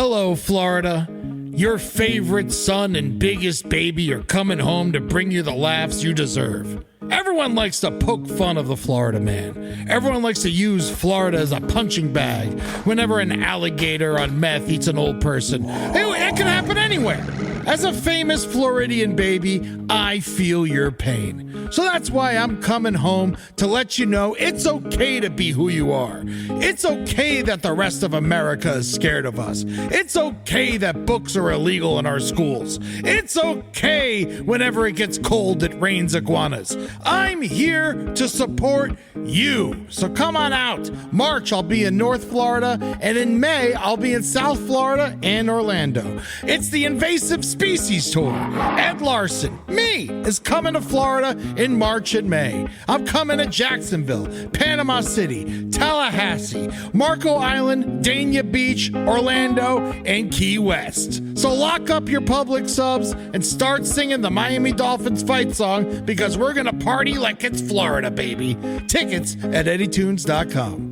Hello, Florida. Your favorite son and biggest baby are coming home to bring you the laughs you deserve. Everyone likes to poke fun of the Florida man. Everyone likes to use Florida as a punching bag whenever an alligator on meth eats an old person. It can happen anywhere. As a famous Floridian baby, I feel your pain. So that's why I'm coming home to let you know it's okay to be who you are. It's okay that the rest of America is scared of us. It's okay that books are illegal in our schools. It's okay whenever it gets cold it rains iguanas. I'm here to support you. So come on out. March, I'll be in North Florida, and in May, I'll be in South Florida and Orlando. It's the Invasive Species Tour. Ed Larson, me, is coming to Florida in March and May. I'm coming to Jacksonville, Panama City, Tallahassee, Marco Island, Dania Beach, Orlando, and Key West. So lock up your public subs and start singing the Miami Dolphins fight song, because we're going to party like it's Florida, baby. Tickets at eddytunes.com.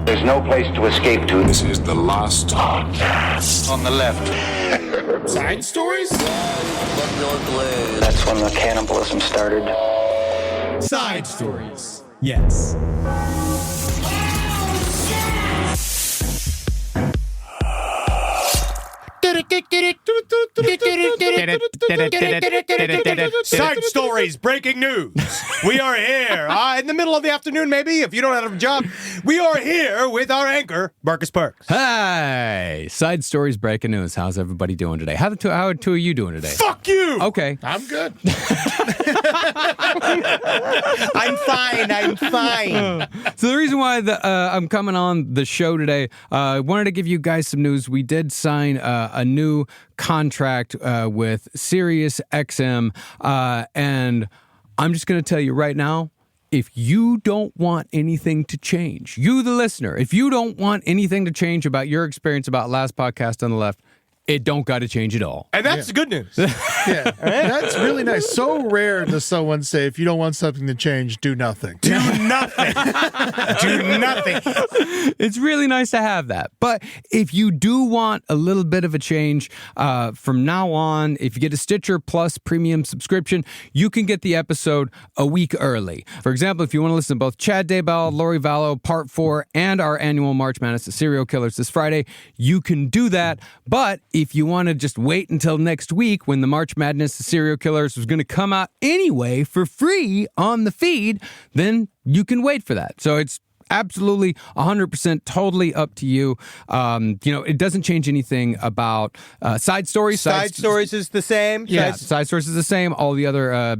There's no place to escape to. This is the last podcast. On the left. Side stories? That's when the cannibalism started. Side stories. Yes. Side stories, breaking news. We are here in the middle of the afternoon, maybe, if you don't have a job. We are here with our anchor, Marcus Parks. Hey, side stories, breaking news. How's everybody doing today? How are two of you doing today? Fuck you! Okay. I'm good. I'm fine. So the reason why I'm coming on the show today, I wanted to give you guys some news. We did sign a new contract with Sirius XM, and I'm just going to tell you right now, if you don't want anything to change, you the listener, if you don't want anything to change about your experience about Last Podcast on the Left, it don't got to change at all. And that's the good news. Yeah, that's really nice. So rare does someone say, if you don't want something to change, do nothing. Do nothing. Do nothing. It's really nice to have that. But if you do want a little bit of a change, from now on, if you get a Stitcher Plus premium subscription, you can get the episode a week early. For example, if you want to listen to both Chad Daybell, Lori Vallow, Part 4, and our annual March Madness, the Serial Killers this Friday, you can do that. But if you want to just wait until next week when the March Madness, the Serial Killers was going to come out anyway for free on the feed, then you can wait for that. So it's absolutely 100% totally up to you. It doesn't change anything about side stories. Side stories is the same. Yeah, side stories is the same. All the other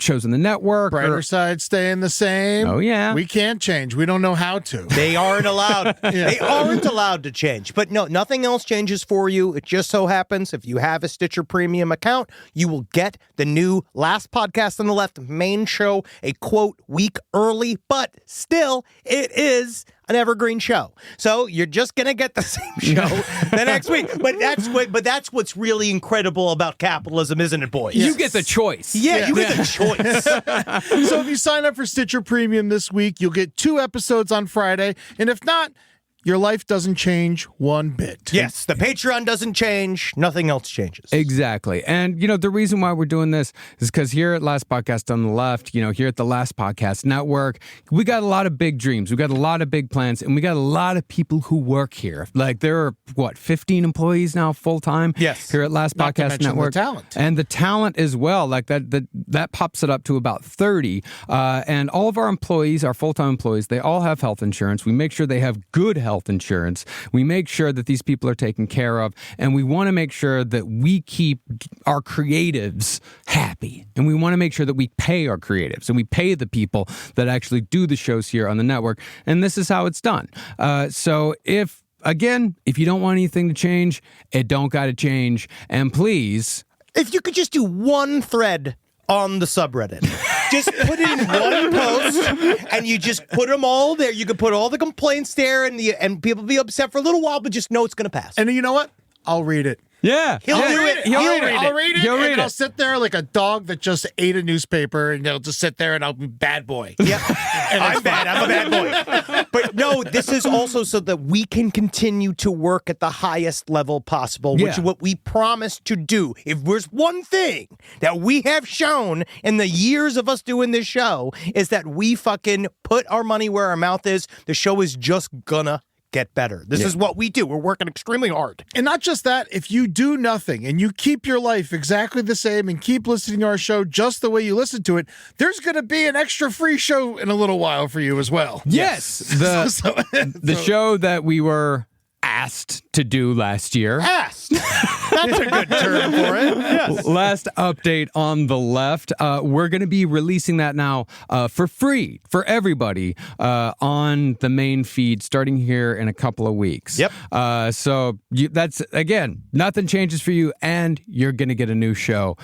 shows in the network. Brighter side staying the same. Oh, yeah. We can't change. We don't know how to. They aren't allowed. They aren't allowed to change. But no, nothing else changes for you. It just so happens if you have a Stitcher Premium account, you will get the new Last Podcast on the Left main show a quote week early, but still it is an evergreen show. So you're just going to get the same show the next week. But that's what's really incredible about capitalism, isn't it, boys? You get the choice. Yeah, you get the choice. So if you sign up for Stitcher Premium this week, you'll get 2 episodes on Friday. And if not, your life doesn't change one bit. Yes, the Patreon doesn't change. Nothing else changes. Exactly. And, the reason why we're doing this is because here at Last Podcast on the Left, here at the Last Podcast Network, we got a lot of big dreams. We got a lot of big plans, and we got a lot of people who work here. Like, there are, 15 employees now full-time? Yes. Here at Last Not to Podcast mention Network. the talent. And the talent as well. Like, that pops it up to about 30. And all of our employees, our full-time employees, they all have health insurance. We make sure they have good health insurance. We make sure that these people are taken care of, and we want to make sure that we keep our creatives happy, and we want to make sure that we pay our creatives and we pay the people that actually do the shows here on the network, and this is how it's done. So if you don't want anything to change, it don't got to change, and please, if you could just do one thread on the subreddit. Just put it in one post, and you just put them all there. You can put all the complaints there, and people be upset for a little while, but just know it's going to pass. And you know what? I'll read it. yeah, He'll read it. I'll read it. He'll read and it. I'll sit there like a dog that just ate a newspaper, and I'll just sit there and I'll be bad boy. Yeah, and I'm bad. I'm a bad boy. But no, No, this is also so that we can continue to work at the highest level possible, which is what we promised to do. If there's one thing that we have shown in the years of us doing this show, is that we fucking put our money where our mouth is. The show is just gonna get better. This is what we do. We're working extremely hard. And not just that, if you do nothing and you keep your life exactly the same and keep listening to our show just the way you listen to it, there's going to be an extra free show in a little while for you as well. Yes. The show that we were asked to do last year. Asked. That's a good term for it. Yes. Last update on the left. We're going to be releasing that now for free for everybody on the main feed starting here in a couple of weeks. Yep. So that's, again, nothing changes for you, and you're going to get a new show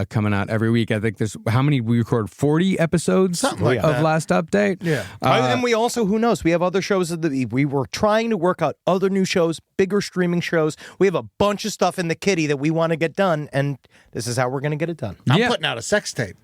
coming out every week. I think there's, how many we record? 40 episodes Something like of that. Last Update? Yeah. And we also, who knows, we have other shows. We were trying to work out other new shows, bigger streaming shows. We have a bunch of stuff in the kitty that we want to get done, and this is how we're going to get it done. I'm putting out a sex tape.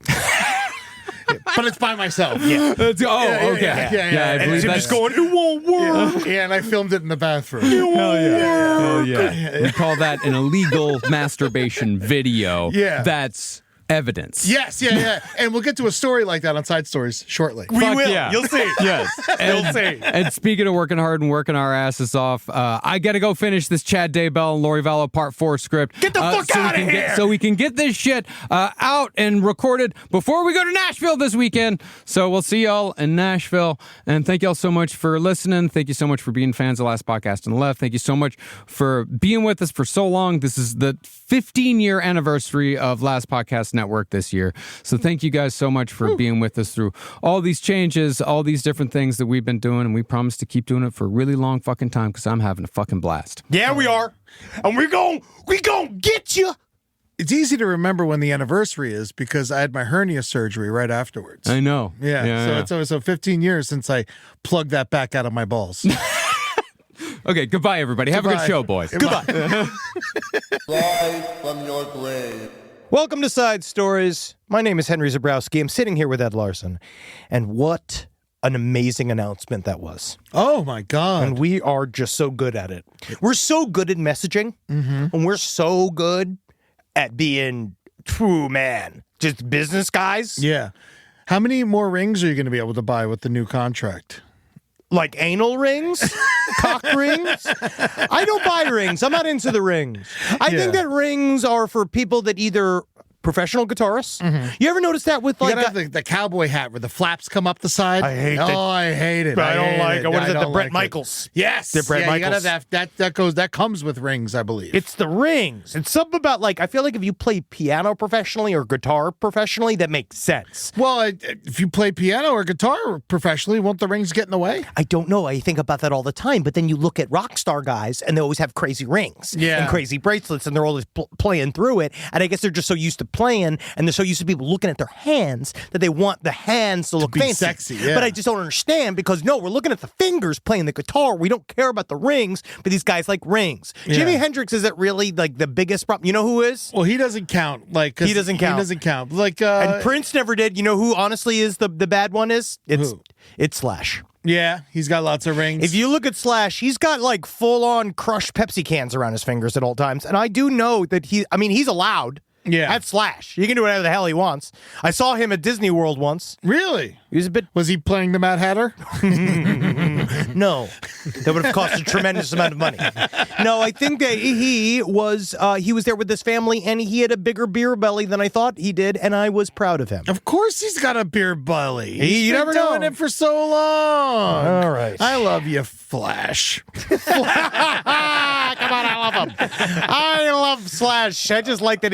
But it's by myself. Yeah. Okay. Yeah. I believe And that's just going, it won't work. Yeah, and I filmed it in the bathroom. Hell yeah. We call that an illegal masturbation video. Yeah. That's evidence. Yes, yeah. And we'll get to a story like that on Side Stories shortly. We Fuck will. yeah. You'll see. Yes. You'll see. And speaking of working hard and working our asses off, I got to go finish this Chad Daybell and Lori Vallow Part 4 script. Get the fuck out of here! So we can get this shit out and recorded before we go to Nashville this weekend. So we'll see y'all in Nashville. And thank y'all so much for listening. Thank you so much for being fans of Last Podcast on the Left. Thank you so much for being with us for so long. This is the 15-year anniversary of Last Podcast Network this year. So thank you guys so much for being with us through all these changes, all these different things that we've been doing, and we promise to keep doing it for a really long fucking time because I'm having a fucking blast. Yeah, we are. And we gon' get you. It's easy to remember when the anniversary is because I had my hernia surgery right afterwards. I know. Yeah. So 15 years since I plugged that back out of my balls. Okay, goodbye, everybody. Have a good show, boys. Goodbye. Rise from your grave. Welcome to Side Stories. My name is Henry Zabrowski. I'm sitting here with Ed Larson. And what an amazing announcement that was. Oh, my God. And we are just so good at it. We're so good at messaging. And we're so good at being, just business guys. Yeah. How many more rings are you going to be able to buy with the new contract? Like anal rings? Cock rings? I don't buy rings. I'm not into the rings. I think that rings are for people that either professional guitarists. You ever notice that with You like gotta have the cowboy hat where the flaps come up the side. I hate Oh, that. I hate it. I don't hate like it. What is it? The I don't Bret like it. Michaels. Yes. The Bret You gotta Michaels. have that comes with rings, I believe. It's the rings. It's something about like I feel like if you play piano professionally or guitar professionally, that makes sense. well, if you play piano or guitar professionally, won't the rings get in the way? I don't know. I think about that all the time. But then you look at rock star guys, and they always have crazy rings and crazy bracelets, and they're always playing through it. And I guess they're just so used to playing, and they're so used to people looking at their hands that they want the hands to look be fancy. sexy, yeah. But I just don't understand because no, we're looking at the fingers playing the guitar. We don't care about the rings, but these guys like rings. Yeah. Jimi Hendrix isn't really like the biggest problem. You know who is? Well, he doesn't count. Like 'cause He doesn't count. He doesn't count. Like And Prince never did. You know who honestly is the bad one is? Who? It's Slash. yeah, he's got lots of rings. If you look at Slash, he's got like full-on crushed Pepsi cans around his fingers at all times. And I do know that he's allowed. Yeah. That's Slash. He can do whatever the hell he wants. I saw him at Disney World once. Really? He was a bit... Was he playing the Mad Hatter? No. That would have cost a tremendous amount of money. No, I think that he was there with his family, and he had a bigger beer belly than I thought he did, and I was proud of him. Of course he's got a beer belly. You He's been never doing know. it for so long. All right. I love you, Flash. Come on, I love him. I love Slash. I just like that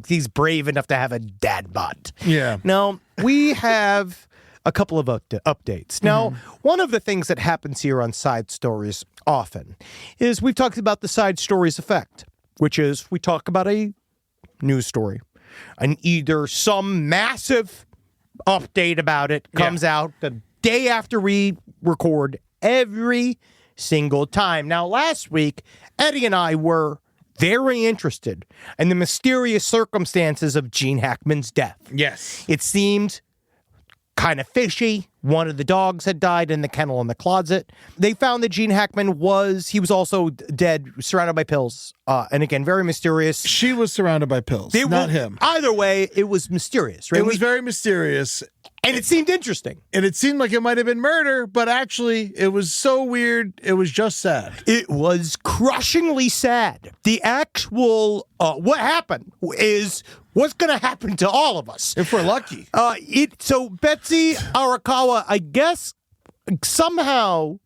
he's brave enough to have a dad bod. Yeah. Now, we have a couple of updates. Now, one of the things that happens here on Side Stories often is we've talked about the Side Stories effect, which is we talk about a news story and either some massive update about it comes out the day after we record every single time. Now, last week, Eddie and I were very interested in the mysterious circumstances of Gene Hackman's death. Yes. It seemed kind of fishy. One of the dogs had died in the kennel in the closet. They found that Gene Hackman was also dead, surrounded by pills. And again, very mysterious. She was surrounded by pills, not him. Either way, it was mysterious, right? It was very mysterious. And it seemed interesting. And it seemed like it might have been murder, but actually, it was so weird, it was just sad. It was crushingly sad. The actual, what happened is what's going to happen to all of us. If we're lucky. So Betsy Arakawa, I guess, somehow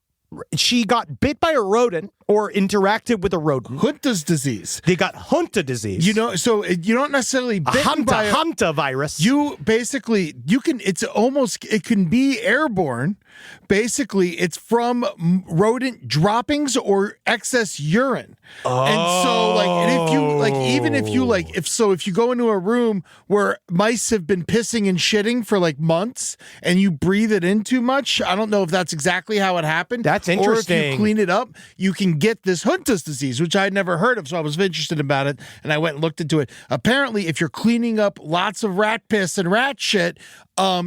she got bit by a rodent or interacted with a rodent. Hunta's disease. They got Hunta disease. So you don't necessarily bitten by a Hunta virus. It can be airborne. Basically, it's from rodent droppings or excess urine. And so if you go into a room where mice have been pissing and shitting for like months and you breathe it in too much, I don't know if that's exactly how it happened. That's interesting. Or if you clean it up, you can get this Hunta's disease, which I'd never heard of, so I was interested about it, and I went and looked into it. Apparently, if you're cleaning up lots of rat piss and rat shit,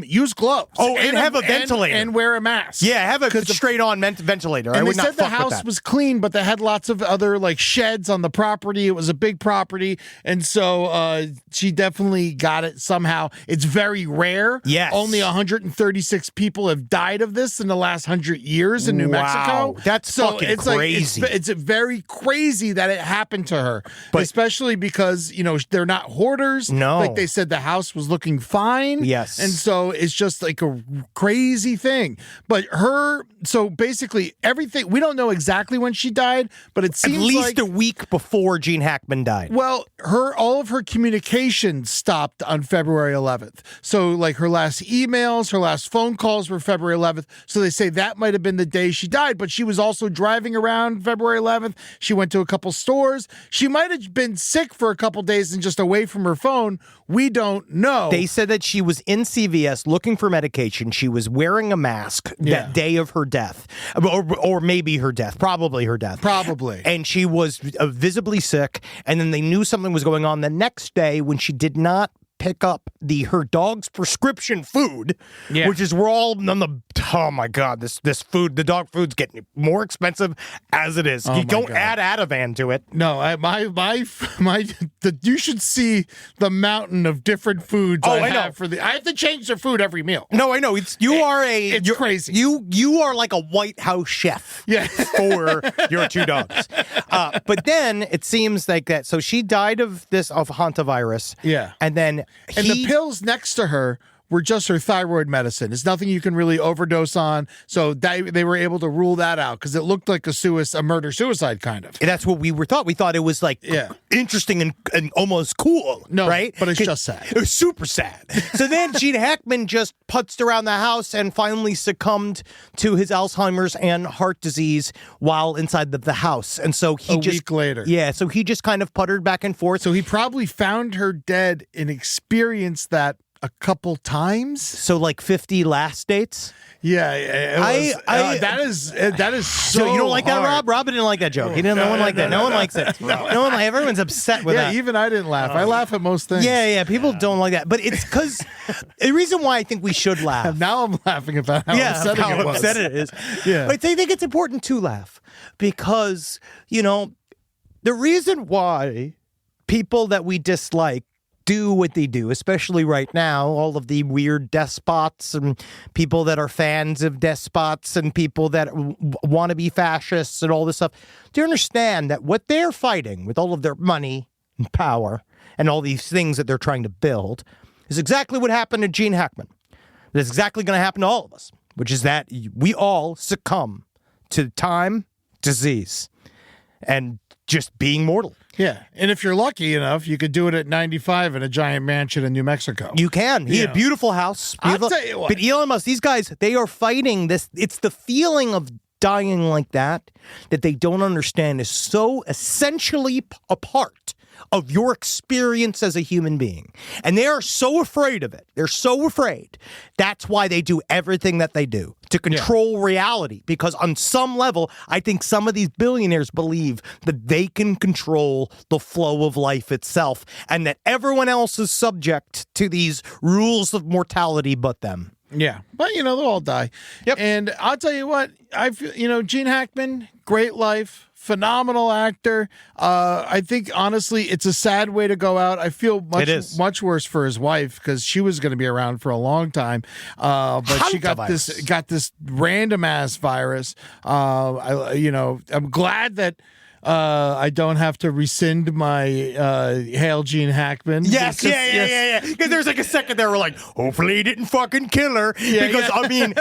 use gloves. Oh, and have a ventilator. And wear a mask. Yeah, have a straight-on ventilator. And they said the house was clean, but they had lots of other like sheds on the property. It was a big property, and so she definitely got it somehow. It's very rare. Yes. Only 136 people have died of this in the last 100 years in New Mexico. That's fucking crazy. It's very crazy that it happened to her, but especially because they're not hoarders. No, like they said, the house was looking fine. Yes, and so it's just like a crazy thing. But so basically everything, we don't know exactly when she died, but it seems at least a week before Gene Hackman died. Well, all of her communications stopped on February 11th. So like her last emails, her last phone calls were February 11th. So they say that might have been the day she died, but she was also driving around February 11th. She went to a couple stores. She might have been sick for a couple days and just away from her phone. We don't know. They said that she was in CVS looking for medication. She was wearing a mask that day of her death, or maybe her death, probably her death. Probably. And she was visibly sick, and then they knew something was going on the next day when she did not pick up her dog's prescription food, which is we're all on the oh my god, this food, the dog food's getting more expensive as it is. You don't add Ativan to it. No, you should see the mountain of different foods I have I have to change their food every meal. No, I know. It's crazy. You are like a White House chef. Yeah. For your two dogs. But then it seems like that. So she died of hantavirus. Yeah. And then the pills next to her were just her thyroid medicine. It's nothing you can really overdose on. So they were able to rule that out because it looked like a murder-suicide kind of. And that's what we thought. We thought it was like interesting and almost cool. No, right? But it's just sad. It was super sad. So then Gene Hackman just putzed around the house and finally succumbed to his Alzheimer's and heart disease while inside the house. And so he week later. Yeah, so he just kind of puttered back and forth. So he probably found her dead and experienced that a couple times. So like 50 last dates? Yeah, that is so you don't like hard. that, Rob? Rob didn't like that joke. No one liked that. No one likes it. No one. Everyone's upset with that. Yeah, even I didn't laugh. I laugh at most things. Yeah. People don't like that, but it's because the reason why I think we should laugh. Now I'm laughing about how upset it is. Yeah, but I think it's important to laugh because the reason why people that we dislike do what they do, especially right now, all of the weird despots and people that are fans of despots and people that want to be fascists and all this stuff, to understand that what they're fighting with all of their money and power and all these things that they're trying to build is exactly what happened to Gene Hackman. That's exactly going to happen to all of us, which is that we all succumb to time, disease, and just being mortal. Yeah, and if you're lucky enough, you could do it at 95 in a giant mansion in New Mexico. You can. He had a beautiful house. I'll tell you what. But Elon Musk, these guys, they are fighting this. It's the feeling of dying like that they don't understand is so essentially a part of your experience as a human being. And they are so afraid of it. They're so afraid. That's why they do everything that they do, to control reality. Because on some level, I think some of these billionaires believe that they can control the flow of life itself and that everyone else is subject to these rules of mortality but them. Yeah, but they'll all die. Yep. And I'll tell you what, Gene Hackman, great life, phenomenal actor. I think honestly, it's a sad way to go out. I feel much worse for his wife because she was going to be around for a long time, but she got this random ass virus. I'm glad that. I don't have to rescind my Hail Gene Hackman. Yes. Because there's like a second there we're like, hopefully he didn't fucking kill her. Yeah, because, I mean,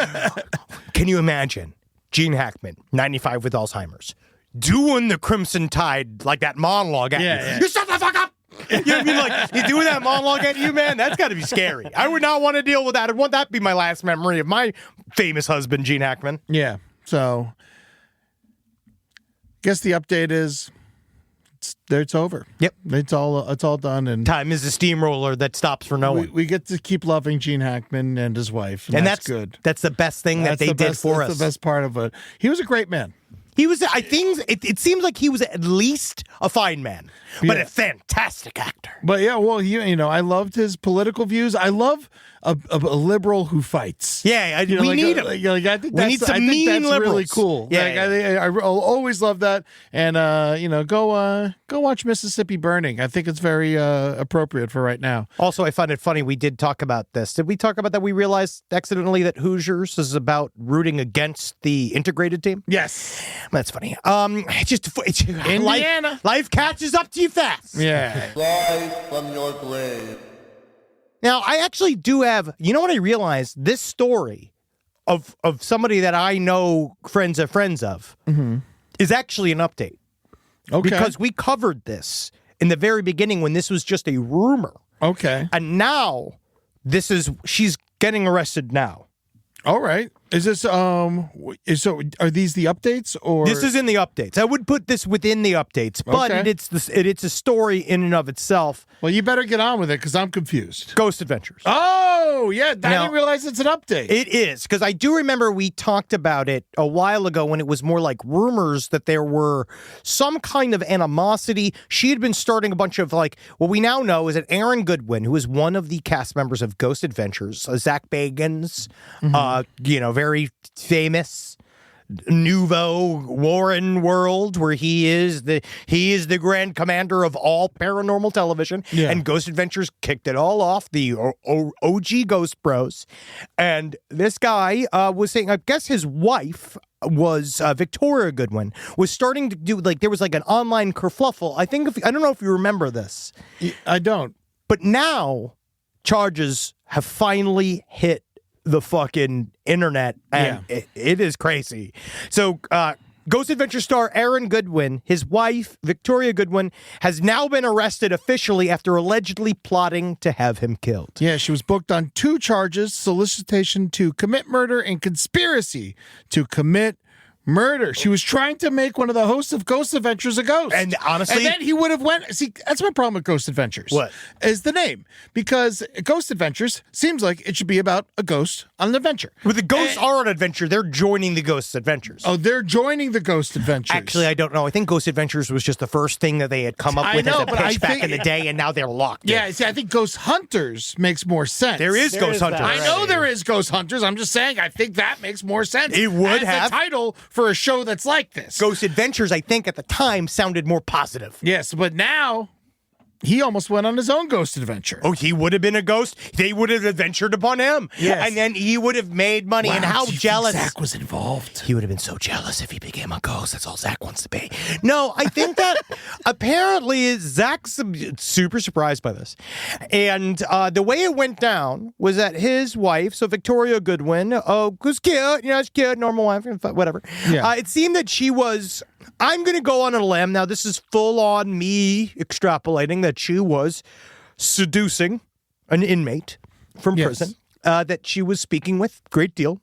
can you imagine Gene Hackman, 95 with Alzheimer's, doing the Crimson Tide, like that monologue at you? You shut the fuck up! You know what I mean? Like, he's doing that monologue at you, man? That's got to be scary. I would not want to deal with that. I'd want that to be my last memory of my famous husband, Gene Hackman. Yeah, so... Guess the update is it's over. Yep. It's all done, and time is a steamroller that stops for no one. We get to keep loving Gene Hackman and his wife, and that's good. That's the best thing that they did for us. That's the best part of it. He was a great man. He was. I think it seems like he was at least a fine man, but a fantastic actor. But yeah, well, I loved his political views. I love a liberal who fights. Yeah, we need him. I think we need some mean that's liberals. Really cool. Yeah, I'll always love that. And go watch Mississippi Burning. I think it's very appropriate for right now. Also, I find it funny. We did talk about this. Did we talk about that? We realized accidentally that Hoosiers is about rooting against the integrated team. Yes, that's funny. It's Indiana. Life catches up to you fast. Yeah. Rise from your grave. Now, I actually do have, you know what I realized? This story of somebody that I know friends of is actually an update. Okay. Because we covered this in the very beginning when this was just a rumor. Okay. And now she's getting arrested now. All right. Is this so are these the updates or this is in the updates? I would put this within the updates, but Okay. it's a story in and of itself. Well, you better get on with it because I'm confused. Ghost Adventures. Oh, yeah. I Now- didn't realize it's an update. It is, because I do remember we talked about it a while ago when it was more like rumors that there were some kind of animosity. She had been starting a bunch of what we now know is that Aaron Goodwin, who is one of the cast members of Ghost Adventures, Zach Bagans, very famous nouveau Warren world where he is the grand commander of all paranormal television. Yeah. And Ghost Adventures kicked it all off, the OG Ghost Bros. And this guy was saying, I guess his wife was Victoria Goodwin, was starting to do there was an online kerfluffle. I don't know if you remember this. I don't. But now charges have finally hit the fucking internet, and it is crazy. So, Ghost Adventure star Aaron Goodwin, his wife, Victoria Goodwin, has now been arrested officially after allegedly plotting to have him killed. Yeah, she was booked on 2 charges: solicitation to commit murder and conspiracy to commit murder. She was trying to make one of the hosts of Ghost Adventures a ghost. And honestly... And then he would have went... See, that's my problem with Ghost Adventures. What? Is the name. Because Ghost Adventures seems like it should be about a ghost on an adventure. With the ghosts are on adventure, they're joining the Ghost Adventures. Oh, they're joining the Ghost Adventures. Actually, I don't know. I think Ghost Adventures was just the first thing that they had come up with as a pitch back in the day, and now they're locked in. Yeah, see, I think Ghost Hunters makes more sense. There is Ghost Hunters. I know there is Ghost Hunters. I'm just saying I think that makes more sense. It would as have. the title for a show that's like this. Ghost Adventures, I think, at the time sounded more positive. Yes, but now he almost went on his own ghost adventure. Oh, he would have been a ghost. They would have adventured upon him. Yes. And then he would have made money. Wow, and how do you jealous. think Zach was involved. He would have been so jealous if he became a ghost. That's all Zach wants to be. No, I think that apparently Zach's super surprised by this. And the way it went down was that his wife, so Victoria Goodwin, was cute. She's cute, normal wife, whatever. Yeah. It seemed that she was... I'm going to go on a limb. Now, this is full on me extrapolating that she was seducing an inmate from prison that she was speaking with. Great deal.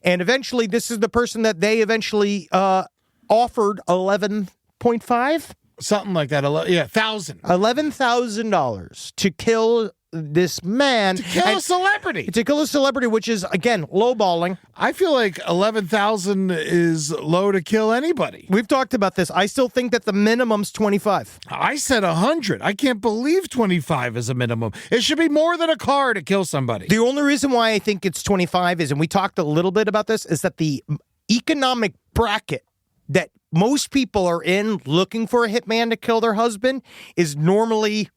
And eventually, this is the person that they eventually offered $11.5? Something like that. $1,000. $11,000 to kill this man. To kill a celebrity. To kill a celebrity, which is, again, lowballing. I feel like 11,000 is low to kill anybody. We've talked about this. I still think that the minimum's 25. I said 100. I can't believe 25 is a minimum. It should be more than a car to kill somebody. The only reason why I think it's 25 is, and we talked a little bit about this, is that the economic bracket that most people are in looking for a hitman to kill their husband is normally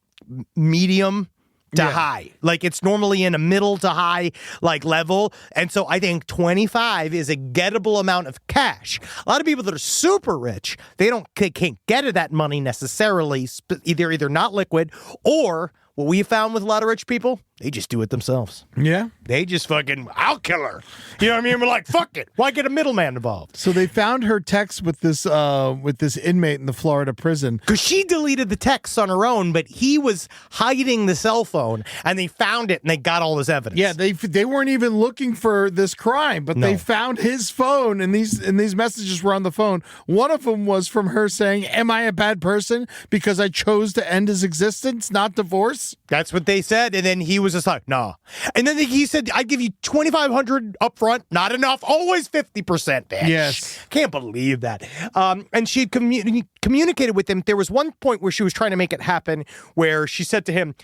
medium to high. Like, it's normally in a middle to high level. And so I think 25 is a gettable amount of cash. A lot of people that are super rich, they can't get at that money necessarily. They're either not liquid, or what we found with a lot of rich people, they just do it themselves. Yeah. They just fucking, I'll kill her. You know what I mean? We're like, fuck it. Why get a middleman involved? So they found her text with this inmate in the Florida prison. Because she deleted the texts on her own, but he was hiding the cell phone, and they found it, and they got all this evidence. Yeah, they weren't even looking for this crime, but they found his phone, and these messages were on the phone. One of them was from her saying, "Am I a bad person because I chose to end his existence, not divorce?" That's what they said, and then he was just like, nah. And then he said, I'd give you $2,500 up front, not enough, always 50%, bitch. Yes. Can't believe that. And she had communicated with him. There was one point where she was trying to make it happen, where she said to him,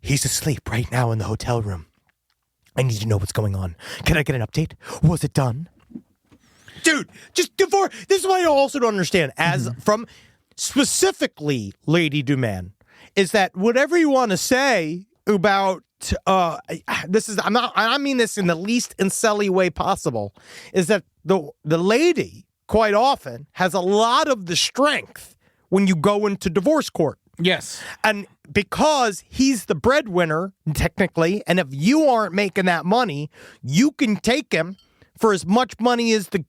he's asleep right now in the hotel room. I need to know what's going on. Can I get an update? Was it done? Dude, just divorce. This is what I also don't understand. As from specifically Lady Duman, is that whatever you want to say about this is I mean this in the least incelly way possible, is that the lady quite often has a lot of the strength when you go into divorce court. Yes. And because he's the breadwinner, technically, and if you aren't making that money, you can take him for as much money as the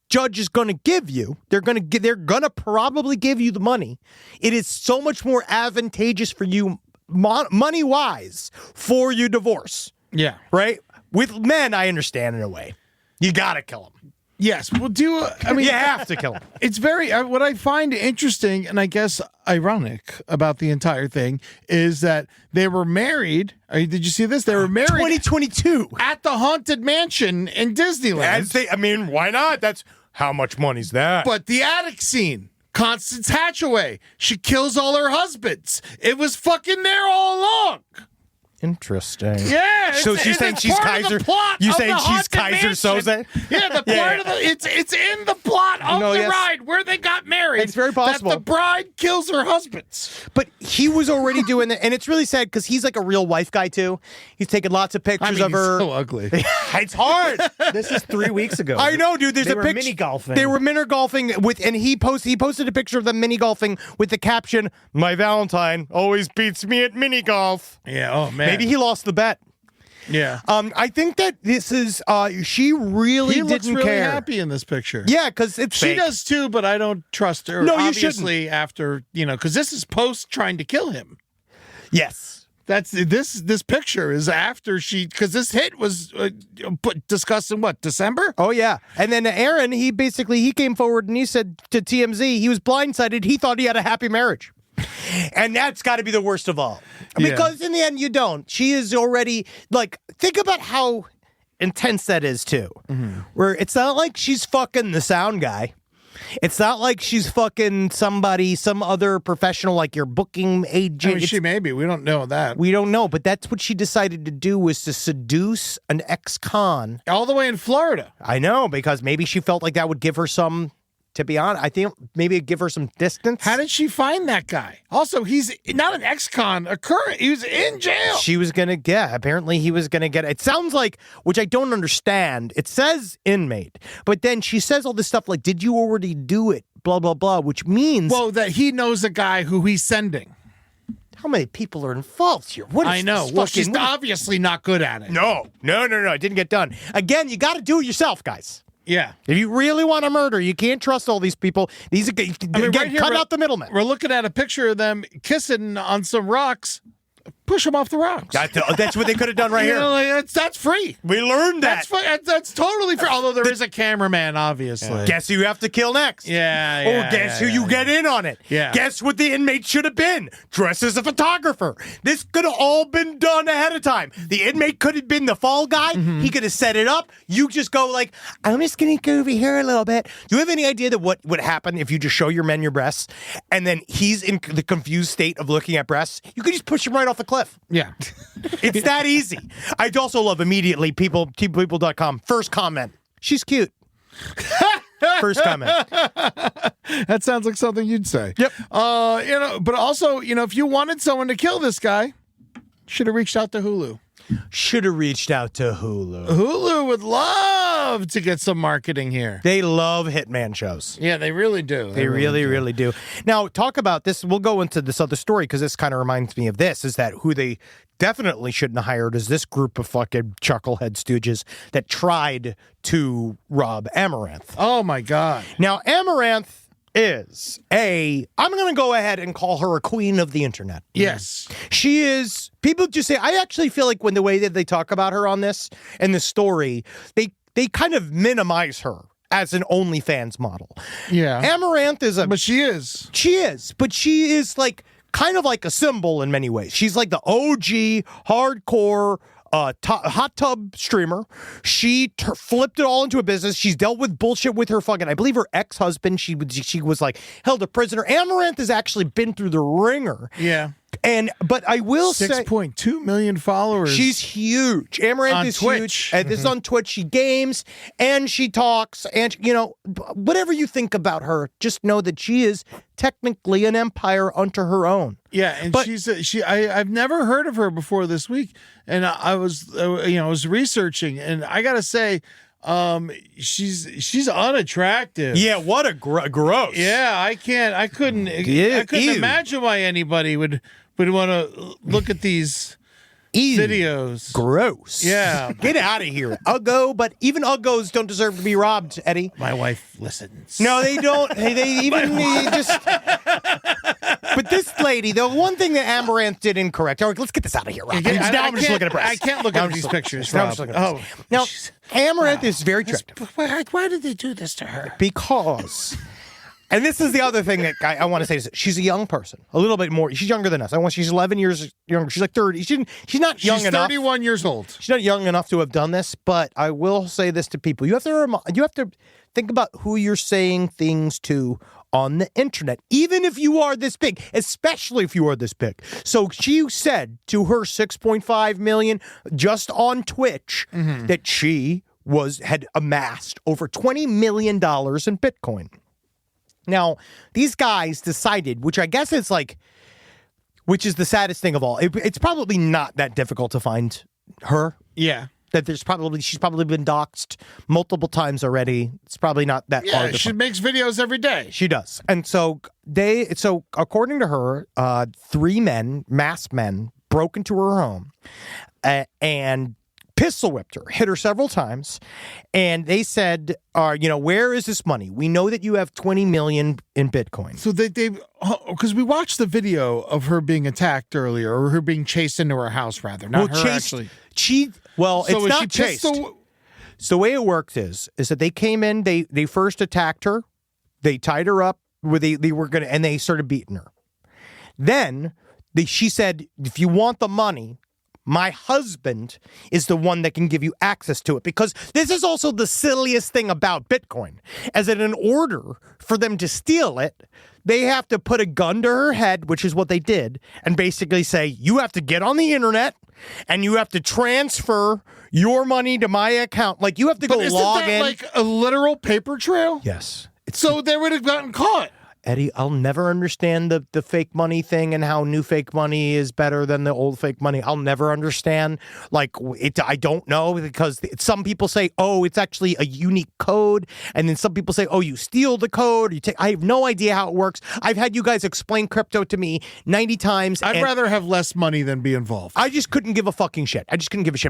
judge is going to give you. They're going to probably give you the money. It is so much more advantageous for you money-wise for your divorce. Yeah. Right? With men, I understand in a way. You got to kill them. Yes. Well, you have to kill them. It's very, what I find interesting and I guess ironic about the entire thing is that they were married. Did you see this? They were married 2022 at the Haunted Mansion in Disneyland. Why not? That's how much money's that? But the attic scene, Constance Hatchaway, she kills all her husbands. It was fucking there all along. Interesting. Yeah. So she's saying she's Kaiser. You saying she's Kaiser Soze? Yeah, the part of the it's in the plot of the ride where they got married. It's very possible that the bride kills her husbands. But he was already doing that, and it's really sad because he's like a real wife guy too. He's taking lots of pictures of her. He's so ugly. It's hard. This is 3 weeks ago. I know, dude. There's they a were picture. mini golfing. They were mini golfing with, and he posted a picture of them mini golfing with the caption, "My Valentine always beats me at mini golf." Yeah. Oh man. Maybe he lost the bet. Yeah. I think that this is she really he didn't looks really care. happy in this picture. Yeah, because it's she fake. does too, but I don't trust her. No, you obviously shouldn't. After because this is post trying to kill him. Yes. That's this picture is after because this hit was discussed in what, December? Oh yeah. And then Aaron, he came forward and he said to TMZ he was blindsided. He thought he had a happy marriage. And that's got to be the worst of all. Because in the end, you don't. She is already, think about how intense that is, too. Mm-hmm. Where it's not like she's fucking the sound guy. It's not like she's fucking some other professional, like your booking agent. I mean, she may be. We don't know that. We don't know. But that's what she decided to do, was to seduce an ex-con. All the way in Florida. I know, because maybe she felt like that would give her some... To be honest, I think maybe it'd give her some distance. How did she find that guy? Also, he's not an ex-con, a current. He was in jail. She was going to get, apparently he was going to get, it sounds like, which I don't understand. It says inmate, but then she says all this stuff like, did you already do it? Blah, blah, blah, which means. Well, that he knows a guy who he's sending. How many people are involved here? What is I know. This well, fucking, she's obviously not good at it. No. It didn't get done. Again, you got to do it yourself, guys. Yeah. If you really want to murder, you can't trust all these people. These cut out the middlemen. We're looking at a picture of them kissing on some rocks. push them off the rocks. That's what they could have done right You here. know, like, that's free. We learned that. That's totally free. Although there is a cameraman, obviously. Guess who you have to kill next? Yeah. Guess who you get in on it? Yeah. Guess what the inmate should have been? Dress as a photographer. This could have all been done ahead of time. The inmate could have been the fall guy. Mm-hmm. He could have set it up. You just go like, I'm just going to go over here a little bit. Do you have any idea that what would happen if you just show your men your breasts and then he's in the confused state of looking at breasts? You could just push him right off the cliff. Yeah. It's that easy. I also love immediately people.com. First comment. She's cute. First comment. That sounds like something you'd say. Yep. But also, if you wanted someone to kill this guy, should have reached out to Hulu. Should have reached out to Hulu. Hulu would love to get some marketing here. They love Hitman shows. Yeah, they really do. They really do. Now, talk about this. We'll go into this other story because this kind of reminds me of this, is that who they definitely shouldn't have hired is this group of fucking chucklehead stooges that tried to rob Amouranth. Oh, my God. Now, Amouranth is I'm going to go ahead and call her a queen of the internet. Yes. She is, people just say, I actually feel like when the way that they talk about her on this and this story, they kind of minimize her as an OnlyFans model. Yeah. Amouranth is But she is. but she is like kind of like a symbol in many ways. She's like the OG hardcore hot tub streamer. She flipped it all into a business. She's dealt with bullshit with her fucking, I believe her ex-husband, she was like held a prisoner. Amaranth has actually been through the ringer. Yeah. But I will say 6.2 million followers. she's huge. Amaranth On is Twitch. huge. This is on Twitch. She games and she talks, and whatever you think about her, just know that she is technically an empire unto her own. Yeah, and I've never heard of her before this week, and I was researching, and I gotta say, she's unattractive. Yeah, what a gross. Yeah, I couldn't Ew. imagine why anybody would want to look at these videos. Gross. Yeah. Get out of here. Uggo, but even Uggos don't deserve to be robbed, Eddie. My wife listens. No, they don't. But this lady, the one thing that Amouranth did incorrect. All right, let's get this out of here, Rob. Now I'm just looking at breasts. I can't look at these pictures, now I'm Rob. just looking at breasts. Now, Amouranth is very attractive. Why did they do this to her? Because, and this is the other thing that I want to say, is she's a young person, a little bit more. She's younger than us. She's 11 years younger. She's like 30. She's not young enough. She's 31 years old. She's not young enough to have done this, but I will say this to people. You have to think about who you're saying things to on the internet, even if you are this big, especially if you are this big. So she said to her 6.5 million just on Twitch that she had amassed over $20 million in Bitcoin. Now, these guys decided, which I guess is which is the saddest thing of all. It's probably not that difficult to find her. Yeah. That she's probably been doxxed multiple times already. It's probably not that hard. Yeah, she makes videos every day. She does. And so according to her, 3 masked men, broke into her home and pistol whipped her, hit her several times. And they said, where is this money? We know that you have 20 million in Bitcoin. So because we watched the video of her being attacked earlier, or her being chased into her house, rather. Not her actually. It's not chased. So the way it works is that they came in, they first attacked her, they tied her up, and they started beating her. Then she said, if you want the money, my husband is the one that can give you access to it. Because this is also the silliest thing about Bitcoin, as that in order for them to steal it, they have to put a gun to her head, which is what they did, and basically say, you have to get on the internet and you have to transfer your money to my account. Like, you have to go log in. Like a literal paper trail? Yes. So they would have gotten caught. Eddie, I'll never understand the fake money thing and how new fake money is better than the old fake money. I'll never understand. I don't know, because some people say, oh, it's actually a unique code. And then some people say, oh, you steal the code. I have no idea how it works. I've had you guys explain crypto to me 90 times. I'd rather have less money than be involved. I just couldn't give a fucking shit.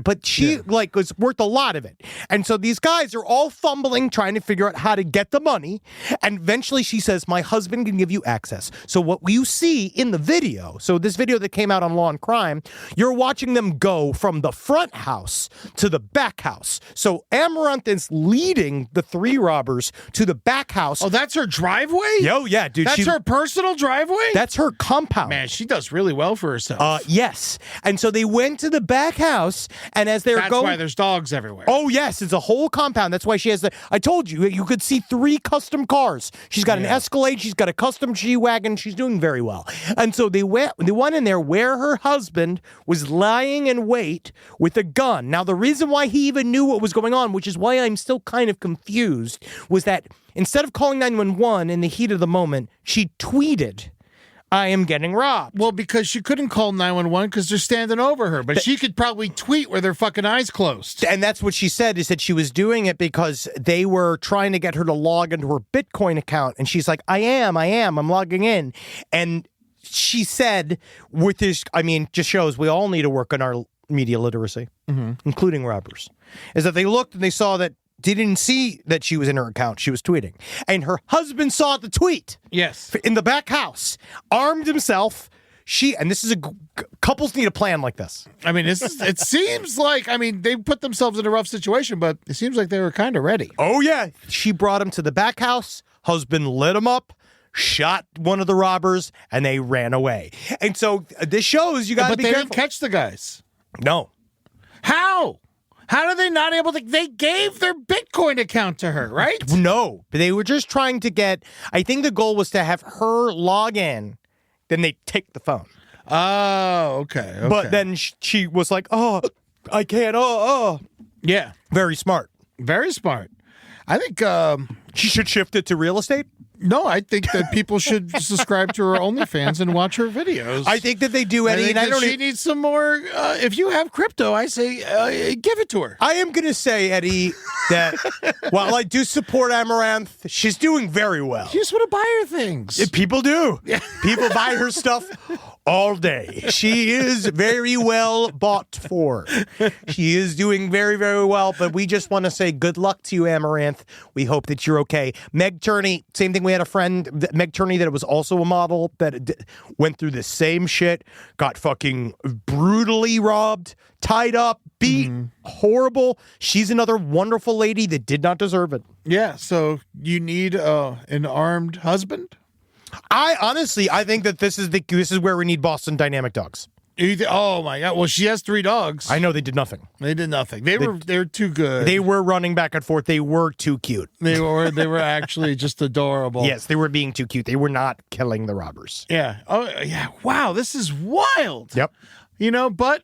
But she was worth a lot of it. And so these guys are all fumbling, trying to figure out how to get the money. And eventually she says, my husband husband can give you access. So what you see in the video, so this video that came out on Law and Crime, you're watching them go from the front house to the back house. So Amouranth is leading the three robbers to the back house. Oh, that's her driveway? Yo, yeah, dude. That's her personal driveway? That's her compound. Man, she does really well for herself. Yes. And so they went to the back house, and as they're That's going... why there's dogs everywhere. Oh, yes. It's a whole compound. That's why she has I told you, you could see 3 custom cars. She's got an Escalade. She's got a custom G-Wagon. She's doing very well. And so they went in there where her husband was lying in wait with a gun. Now, the reason why he even knew what was going on, which is why I'm still kind of confused, was that instead of calling 911 in the heat of the moment, she tweeted, "I am getting robbed." Well, because she couldn't call 911 because they're standing over her, but she could probably tweet with her fucking eyes closed. And that's what she said, is that she was doing it because they were trying to get her to log into her Bitcoin account. And she's like, I'm logging in. And she said, with this, I mean, just shows we all need to work on our media literacy, including robbers, is that they looked and they saw that they didn't see that she was in her account. She was tweeting. And her husband saw the tweet. Yes. In the back house, armed himself. And this is couples need a plan like this. I mean, it seems like, I mean, they put themselves in a rough situation, but it seems like they were kind of ready. Oh, yeah. She brought him to the back house. Husband lit him up, shot one of the robbers, and they ran away. And so this shows you got to be careful. But they didn't catch the guys. No. How? How are they not able to? They gave their Bitcoin account to her, right? No. They were just trying to I think the goal was to have her log in, then they take the phone. Oh, okay. But then she was like, oh, I can't, Yeah. Very smart. Very smart. I think she should shift it to real estate. No, I think that people should subscribe to her OnlyFans and watch her videos. I think that they do, Eddie. She needs some more. If you have crypto, I say give it to her. I am going to say, Eddie, that while I do support Amouranth, she's doing very well. You just want to buy her things. People do. People buy her stuff all day. She is very well bought for. She is doing very, very well, but we just want to say good luck to you, Amouranth. We hope that you're okay. Meg Turney, same thing. We had a friend, Meg Turney, that was also a model that went through the same shit, got fucking brutally robbed, tied up, beat, horrible. She's another wonderful lady that did not deserve it. Yeah, so you need an armed husband? I think that this is where we need Boston Dynamic dogs. Oh my God! Well, she has 3 dogs. I know they did nothing. They did nothing. They were too good. They were running back and forth. They were too cute. They were actually just adorable. Yes, they were being too cute. They were not killing the robbers. Yeah. Oh yeah. Wow. This is wild. Yep. But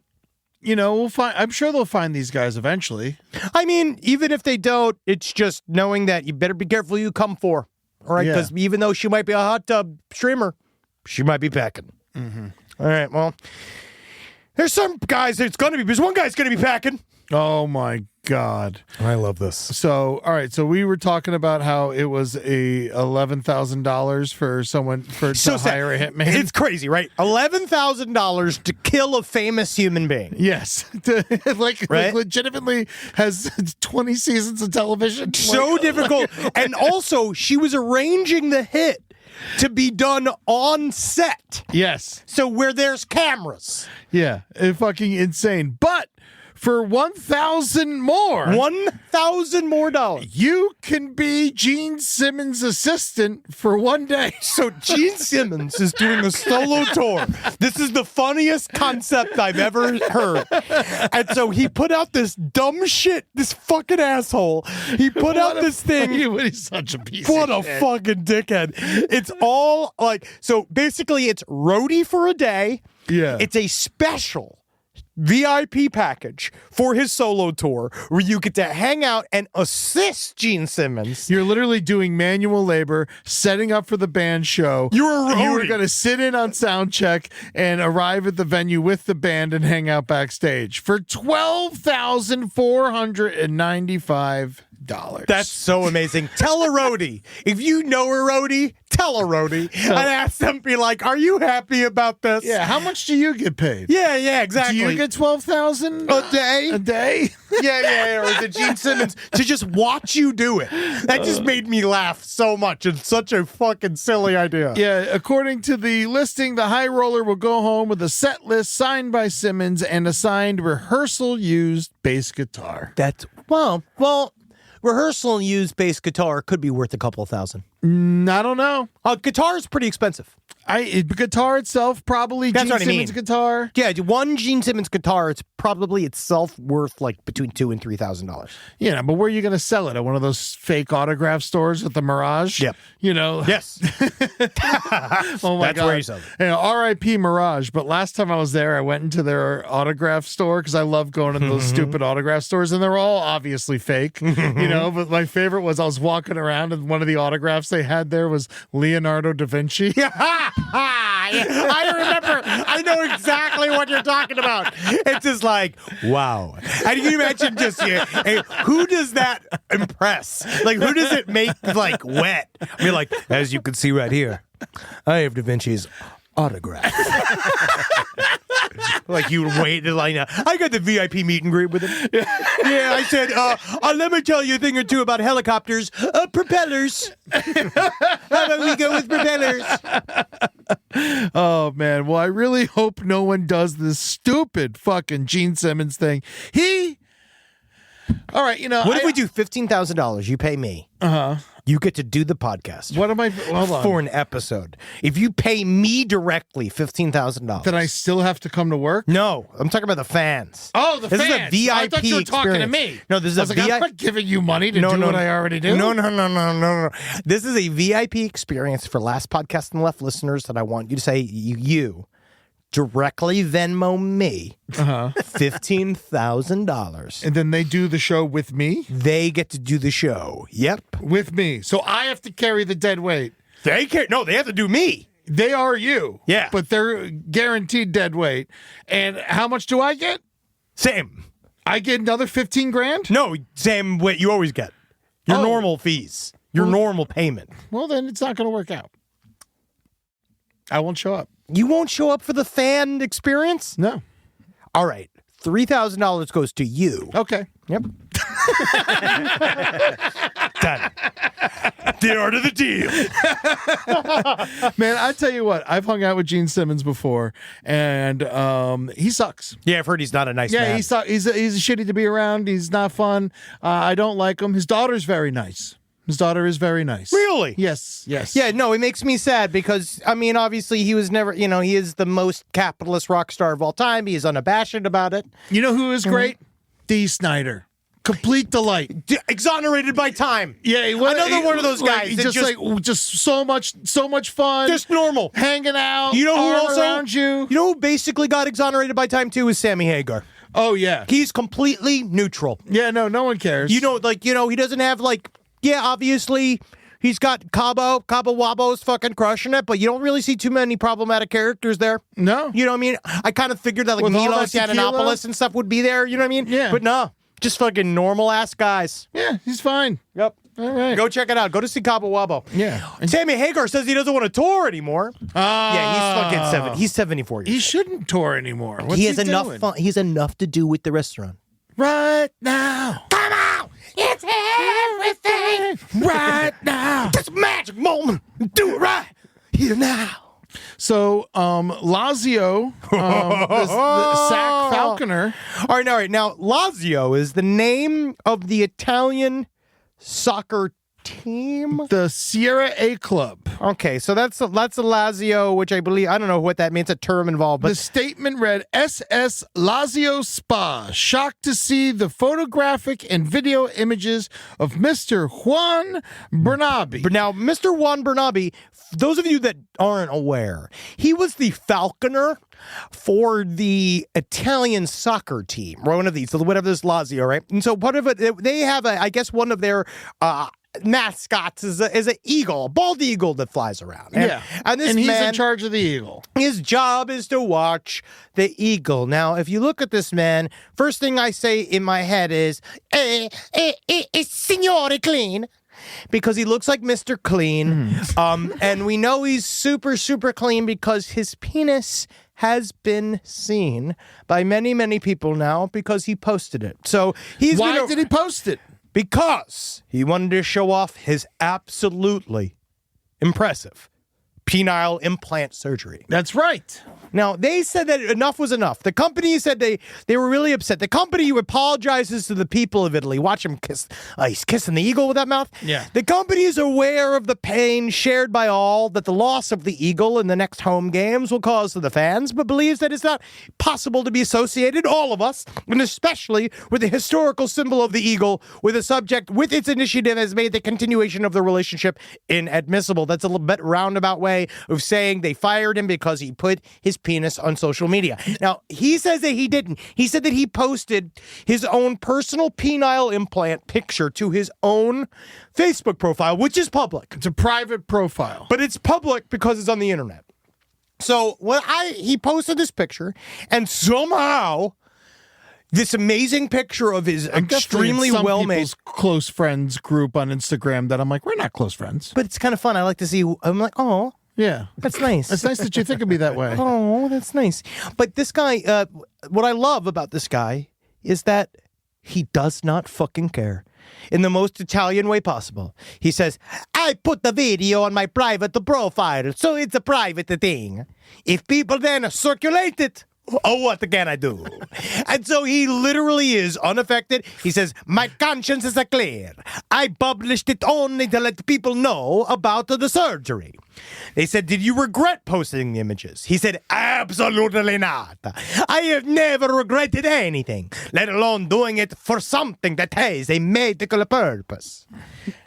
we'll find. I'm sure they'll find these guys eventually. I mean, even if they don't, it's just knowing that you better be careful who you come for. All right, because even though she might be a hot tub streamer, she might be packing. All right, well, there's some guys there's one guy's going to be packing. Oh my God. I love this. So, all right, so we were talking about how it was a $11,000 for someone to hire a hitman. It's crazy, right? $11,000 to kill a famous human being. Yes. like legitimately has 20 seasons of television. So difficult. And also, she was arranging the hit to be done on set. Yes. So where there's cameras. Yeah. Fucking insane. But for $1,000 more. $1,000 more dollars. You can be Gene Simmons' assistant for one day. So Gene Simmons is doing a solo tour. This is the funniest concept I've ever heard. And so he put out this dumb shit, this fucking asshole. He put out this thing. He's such a piece What of a shit. fucking dickhead. It's all like, so basically it's roadie for a day. Yeah. It's a special VIP package for his solo tour where you get to hang out and assist Gene Simmons. You're literally doing manual labor, setting up for the band show. You're a roadie. You were going to sit in on sound check and arrive at the venue with the band and hang out backstage for $12,495. That's so amazing. Tell a roadie. If you know a roadie, Telerody and ask them, be like, are you happy about this? Yeah, how much do you get paid? Yeah, exactly. Do you get $12,000 a day? A day? Yeah. Or is it Gene Simmons to just watch you do it? That just made me laugh so much. It's such a fucking silly idea. Yeah, according to the listing, the high roller will go home with a set list signed by Simmons and a signed rehearsal-used bass guitar. That's well, rehearsal and used bass guitar could be worth a couple $1,000. I don't know. Guitar is pretty expensive. Guitar itself, probably That's Gene what I Simmons mean. guitar. Yeah, one Gene Simmons guitar, it's probably itself worth like between $2,000 and $3,000. Yeah, but where are you going to sell it? At one of those fake autograph stores at the Mirage? Yep. You know? Yes. Oh my That's God. where you sell it. You know, R.I.P. Mirage. But last time I was there, I went into their autograph store because I love going into those stupid autograph stores, and they're all obviously fake. You know, but my favorite was I was walking around and one of the autographs they had there was Leonardo da Vinci. I remember. I know exactly what you're talking about. It's just like, wow. And you can imagine just, hey, who does that impress? Like, who does it make, like, wet? I mean, like, as you can see right here, I have Da Vinci's autograph. Like, you wait in line. I got the VIP meet and greet with him. Yeah, I said, let me tell you a thing or two about helicopters. Propellers. How about we go with propellers? Oh, man. Well, I really hope no one does this stupid fucking Gene Simmons thing. All right, you know. What if we do $15,000? You pay me. You get to do the podcast. What am I? Hold on. For an episode. If you pay me directly $15,000. Then I still have to come to work? No, I'm talking about the fans. Oh, the this fans. Is a VIP I thought you were talking to experience. me. No, this is I was a like, VIP. I'm not giving you money to do what I already do. No. This is a VIP experience for Last Podcast on the Left listeners that I want you to say, you directly Venmo me $15,000. And then they do the show with me? They get to do the show. Yep. With me. So I have to carry the dead weight. They have to do me. They are you. Yeah. But they're guaranteed dead weight. And how much do I get? Same. I get another 15 grand? No, same what you always get. Your normal fees. Your normal payment. Well, then it's not going to work out. I won't show up. You won't show up for the fan experience? No. All right. $3,000 goes to you. Okay. Yep. Done. The art of the deal. Man, I tell you what, I've hung out with Gene Simmons before, and he sucks. Yeah, I've heard he's not a nice man. Yeah, he's shitty to be around. He's not fun. I don't like him. His daughter's very nice. His daughter is very nice. Really? Yes. Yeah, no, it makes me sad because, I mean, obviously he was never, he is the most capitalist rock star of all time. He is unabashed about it. You know who is great? Dee Snider. Complete delight. Exonerated by time. Yeah, another one of those guys. Just so much fun. Just normal. Hanging out. You know who arm also? around you. You know who basically got exonerated by time too is Sammy Hagar. Oh, yeah. He's completely neutral. Yeah, no one cares. He doesn't have obviously he's got Cabo Wabo's fucking crushing it, but you don't really see too many problematic characters there. No. You know what I mean? I kind of figured that With all Milos that tequila? Yiannopoulos and stuff would be there, you know what I mean? Yeah. But no, just fucking normal ass guys. Yeah, he's fine. Yep. All right. Go check it out. Go to see Cabo Wabo. Yeah. Sammy Hagar says he doesn't want to tour anymore. Yeah, he's fucking 7. He's 74 years He shouldn't tour anymore. What's He has doing? enough fun. He has enough to do with the restaurant. Right now. Come on! It's everything Right now. It's a magic moment. Do it right here now. So, Lazio, the Sac Falconer. All right. Now, Lazio is the name of the Italian soccer team. The Sierra A Club. Okay, so that's a Lazio, which I believe, I don't know what that means, a term involved. But The statement read, SS Lazio Spa. Shocked to see the photographic and video images of Mr. Juan Bernabe. now, Mr. Juan Bernabe, those of you that aren't aware, he was the falconer for the Italian soccer team, or one of these, so whatever this Lazio, right? And so part of it, they have, I guess, one of their mascots is an eagle, a bald eagle that flies around. And he's man, in charge of the eagle. his job is to watch the eagle. Now, if you look at this man, first thing I say in my head is, signore clean. because he looks like Mr. Clean. And we know he's super, super clean because his penis has been seen by many, many people now because he posted it. So Why did he post it? Because he wanted to show off his absolutely impressive penile implant surgery. That's right. Now, they said that enough was enough. The company said they were really upset. The company apologizes to the people of Italy. Watch him kiss. He's kissing the eagle with that mouth. Yeah. The company is aware of the pain shared by all that the loss of the eagle in the next home games will cause to the fans, but believes that it's not possible to be associated, all of us, and especially with the historical symbol of the eagle, with a subject with its initiative has made the continuation of the relationship inadmissible. That's a little bit roundabout way of saying they fired him because he put his penis on social media. Now, he says that he didn't. He said that he posted his own personal penile implant picture to his own Facebook profile, which is public. It's a private profile. But it's public because it's on the internet. So he posted this picture, and somehow this amazing picture of his extremely well-made people's close friends group on Instagram that I'm like, we're not close friends. But it's kind of fun. I like to see. I'm like, oh. Yeah. That's nice. It's nice that you think of me that way. Oh, that's nice. But this guy, what I love about this guy is that he does not fucking care. In the most Italian way possible. He says, I put the video on my private profile, so it's a private thing. If people then circulate it, oh, what can I do? And so he literally is unaffected. He says, my conscience is clear. I published it only to let people know about the surgery. They said, did you regret posting the images? He said, absolutely not. I have never regretted anything, let alone doing it for something that has a medical purpose.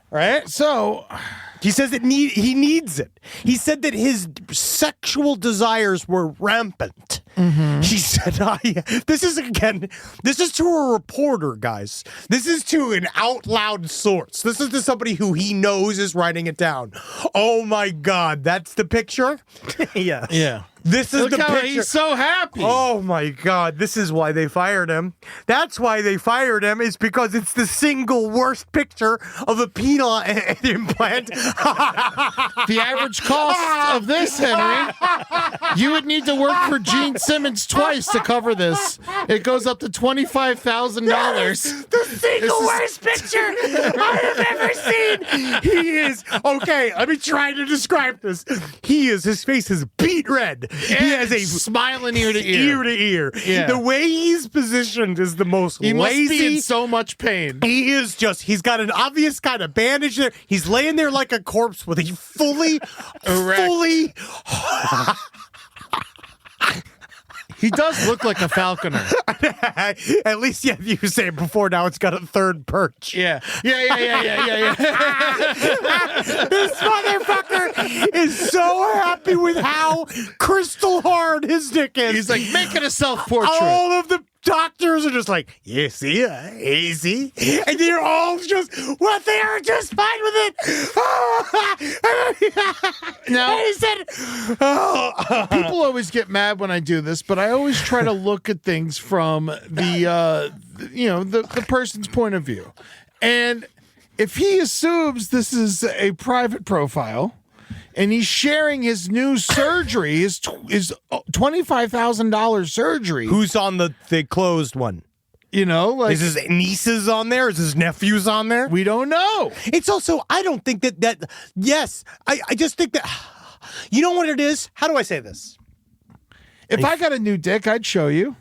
Right? So he says that he needs it. He said that his sexual desires were rampant. Mm-hmm. He said, this is to a reporter, guys. This is to an out loud source. This is to somebody who he knows is writing it down. Oh my God, that's the picture? Yes. Yeah. This is Look the how picture. He's so happy. Oh my God, this is why they fired him. That's why they fired him, is because it's the single worst picture of a penile implant. The average cost of this, Henry, you would need to work for Gene Simmons twice to cover this. It goes up to $25,000. The single worst picture I have ever seen. He is, okay, let me try to describe this. His face is beet red. He has a smiling ear to ear. Ear to ear. Yeah. The way he's positioned is the most He lazy. must be in so much pain. He is he's got an obvious kind of bandage there. He's laying there like a corpse with a fully He does look like a falconer. At least, yeah, you say it before. Now it's got a third perch. Yeah. This motherfucker is so happy with how crystal hard his dick is. He's like making a self-portrait. All of the doctors are just like, yeah, see, easy. And they're all just, they are just fine with it. Now, he said, people always get mad when I do this, but I always try to look at things from the person's point of view. And if he assumes this is a private profile, and he's sharing his new surgery, his $25,000 surgery. Who's on the closed one? Is his nieces on there? Is his nephews on there? We don't know. It's also, I don't think that yes, I just think that, you know what it is? How do I say this? If I got a new dick, I'd show you.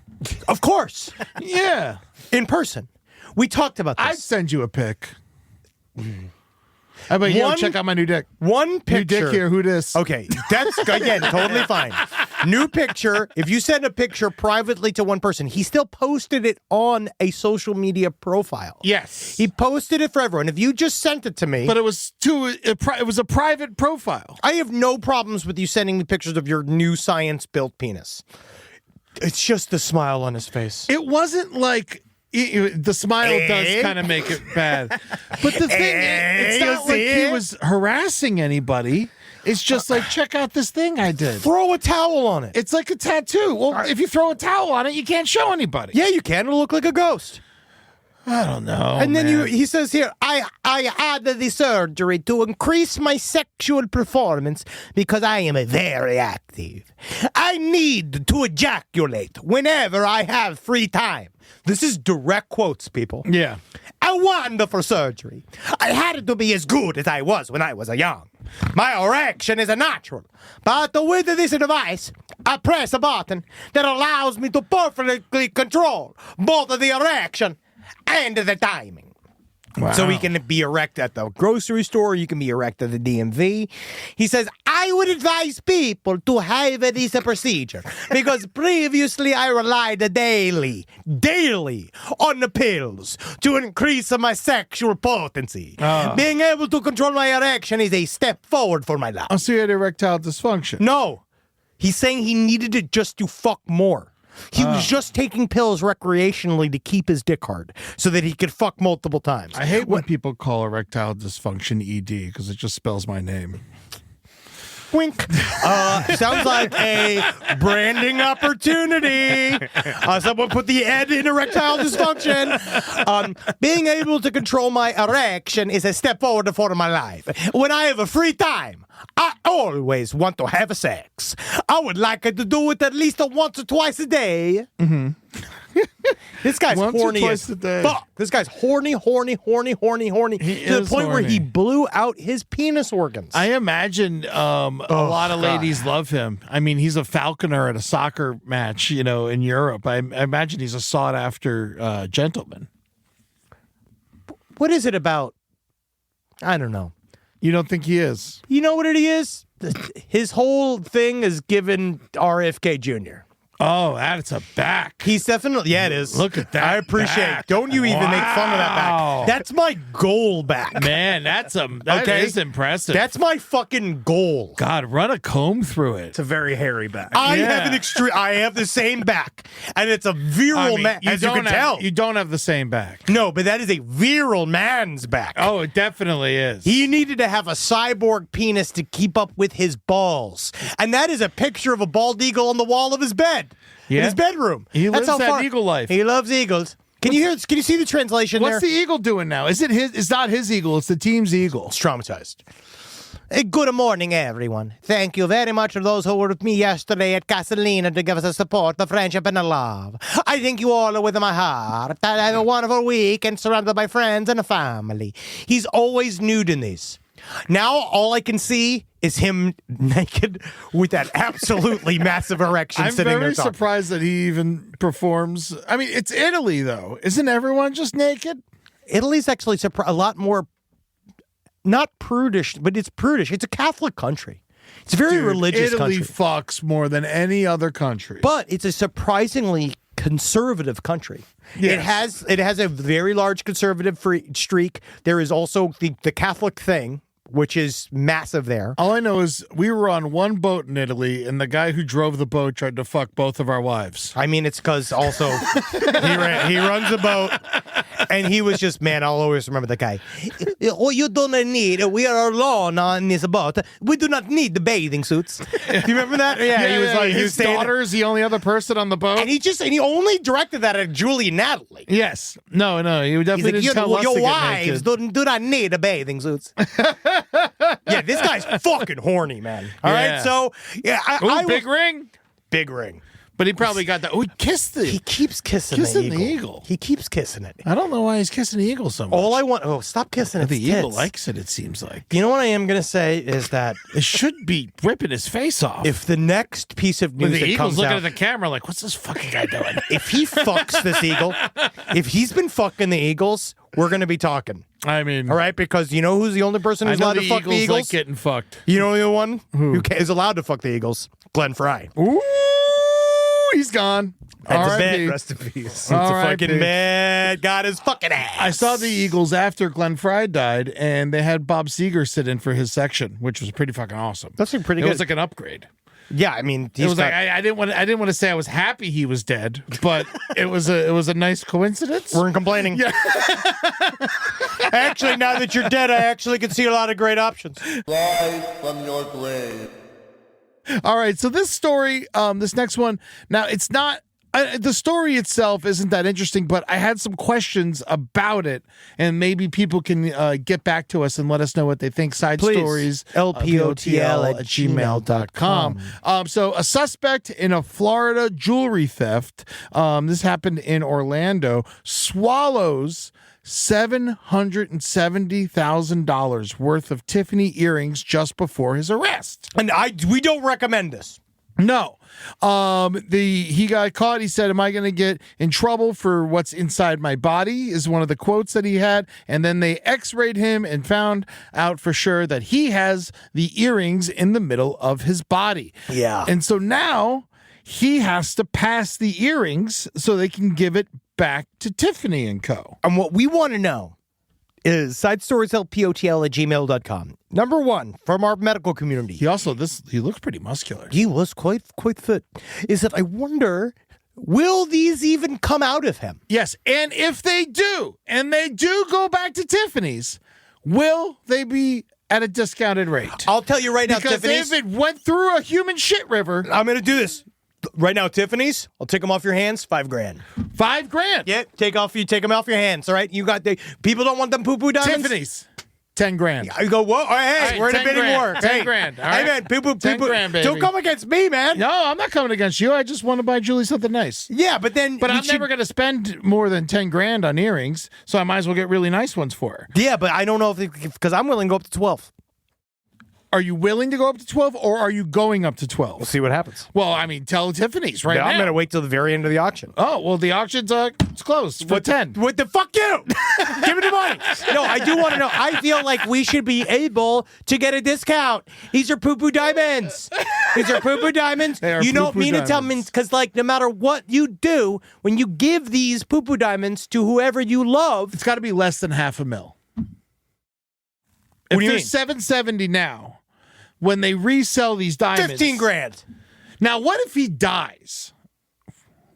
Of course. Yeah. In person. We talked about this. I'd send you a pic. How about you check out my new dick? One picture. New dick here, who dis? Okay, that's, again, totally fine. New picture. If you send a picture privately to one person, he still posted it on a social media profile. Yes. He posted it for everyone. If you just sent it to me. But it was a private profile. I have no problems with you sending me pictures of your new science-built penis. It's just the smile on his face. It wasn't like... the smile does kind of make it bad. But the thing is, it's not like he was harassing anybody. It's just like, check out this thing I did. Throw a towel on it. It's like a tattoo. Well, if you throw a towel on it, you can't show anybody. Yeah, you can. It'll look like a ghost. I don't know. And then man. he says here, I had the surgery to increase my sexual performance because I am very active. I need to ejaculate whenever I have free time. This is direct quotes, people. Yeah. A wonderful surgery. I had it to be as good as I was when I was young. My erection is a natural, but with this device, I press a button that allows me to perfectly control both the erection and the timing. Wow. So he can be erect at the grocery store. You can be erect at the DMV. He says, I would advise people to have this procedure because previously I relied daily on the pills to increase my sexual potency. Being able to control my erection is a step forward for my life. Oh, so you had erectile dysfunction. No, he's saying he needed it just to fuck more. He was just taking pills recreationally to keep his dick hard so that he could fuck multiple times. I hate when people call erectile dysfunction ED because it just spells my name. Wink. Sounds like a branding opportunity. Someone put the ed in erectile dysfunction. Being able to control my erection is a step forward for my life. When I have a free time, I always want to have sex. I would like to do it at least once or twice a day. Mm-hmm. This guy's Once or horny twice as a day. fuck. This guy's horny to the point where he horny. blew out his penis organs. I imagine a lot of ladies love him. I mean, he's a falconer at a soccer match, in Europe. I imagine he's a sought-after gentleman. What is it about? I don't know. You don't think he is? You know what it is? His whole thing is given RFK Jr. Oh, that's a back. He's definitely, yeah, it is. Look at that I appreciate back. it. Don't you even make fun of that Wow. back. That's my goal back. Man, that is impressive. That's my fucking goal. God, run a comb through it. It's a very hairy back. I Yeah. have an extreme. I have the same back, and it's a virile man, as you can tell. You don't have the same back. No, but that is a virile man's back. Oh, it definitely is. He needed to have a cyborg penis to keep up with his balls. And that is a picture of a bald eagle on the wall of his bed. Yeah. In his bedroom. He That's lives how that far- eagle life. He loves eagles. Can you see the translation What's there? the eagle doing now? Is it his? It's not his eagle. It's the team's eagle. It's traumatized. Good morning, everyone. Thank you very much to those who were with me yesterday at Castellina to give us the support, the friendship, and the love. I thank you all with my heart. I have a wonderful week and surrounded by friends and a family. He's always nude in these. Now all I can see is him naked with that absolutely massive erection I'm sitting there. very talking. surprised that he even performs. I mean, it's Italy, though. Isn't everyone just naked? Italy's actually a lot more, not prudish, but it's prudish. It's a Catholic country. It's a very religious Italy country. fucks more than any other country. But it's a surprisingly conservative country. Yes. It has a very large conservative streak. There is also the Catholic thing, which is massive there. All I know is we were on one boat in Italy, and the guy who drove the boat tried to fuck both of our wives. I mean, it's because also he runs a boat, and he was just, man, I'll always remember that guy. Oh, you don't need, we are alone on this boat. We do not need the bathing suits. Do you remember that? Yeah, he was like, he was his saying daughter is the only other person on the boat. and he only directed that at Julie and Natalie. Yes. No, he He's definitely like, didn't tell us your to get wives naked. do not need a bathing suits. Yeah, this guy's fucking horny, man. All Yeah. right, so yeah, Ooh, big ring. big ring. But he probably got that. Oh, he kissed He it. keeps kissing Kissing the the eagle. eagle. He keeps kissing it. I don't know why he's kissing the eagle so much. All I want. Oh, stop kissing it. the eagle likes it seems like. You know what I am gonna say is that It should be ripping his face off. if the next piece of When news the that eagle's comes looking out, at the camera like, what's this fucking guy doing? if he fucks this eagle, if he's been fucking the eagles, we're gonna be talking. I mean, All right, because you know who's the only person I who's know allowed the to fuck the eagles eagles. like getting fucked. You know the one who is allowed to fuck the eagles? Glenn Fry. Ooh, he's gone. That's a R.I.P. bit. Rest in peace. It's a R.I.P. fucking bad. Got his fucking ass. I saw the Eagles after Glenn Fry died, and they had Bob Seger sit in for his section, which was pretty fucking awesome. That's pretty It good. was like an upgrade. Yeah, I mean, It was like I didn't want to say I was happy he was dead, but it was a nice coincidence. weren't complaining. Yeah. Actually, now that you're dead, I actually can see a lot of great options. Rise from your grave. All right, so this story, this next one, now it's not The story itself isn't that interesting, but I had some questions about it, and maybe people can get back to us and let us know what they think. Side Please. stories, lpotl@gmail.com. So a suspect in a Florida jewelry theft, this happened in Orlando, swallows $770,000 worth of Tiffany earrings just before his arrest. And we don't recommend this. No. He got caught. He said, "Am I going to get in trouble for what's inside my body?" is one of the quotes that he had. And then they x-rayed him and found out for sure that he has the earrings in the middle of his body. Yeah. And so now he has to pass the earrings so they can give it back to Tiffany & Co. And what we want to know is sidestorieslpotl@gmail.com. Number one, from our medical community. He looks pretty muscular. He was quite fit. Is that I wonder, will these even come out of him? Yes, and if they do, and they do go back to Tiffany's, will they be at a discounted rate? I'll tell you right now, because Tiffany's. if it went through a human shit river, I'm going to do this. Right now, Tiffany's, I'll take them off your hands, $5,000. $5,000. Yeah, take them off your hands, all right? You got people don't want them poo-poo diamonds? Tiffany's, $10,000. You go, what? All right, hey, right, we're in a 10 bidding grand, war. 10 hey, grand, all Hey, right? man, 10 grand, baby. Don't come against me, man. No, I'm not coming against you. I just want to buy Julie something nice. Yeah, but then... But I'm never going to spend more than $10,000 on earrings, so I might as well get really nice ones for her. Yeah, but I don't know if because I'm willing to go up to 12. Are you willing to go up to 12, or are you going up to 12? We'll see what happens. Well, I mean, tell Tiffany's right now. I'm going to wait till the very end of the auction. Oh, well, the auction's it's closed for 10. What the fuck you? Give me the money. No, I do want to know. I feel like we should be able to get a discount. These are poo-poo diamonds. These are poo-poo diamonds. They are you don't poo-poo mean to tell me, diamonds. because like no matter what you do, when you give these poo-poo diamonds to whoever you love, It's got to be less than $500,000. What If do you they're mean? $770 now, when they resell these diamonds, $15,000. Now, what if he dies?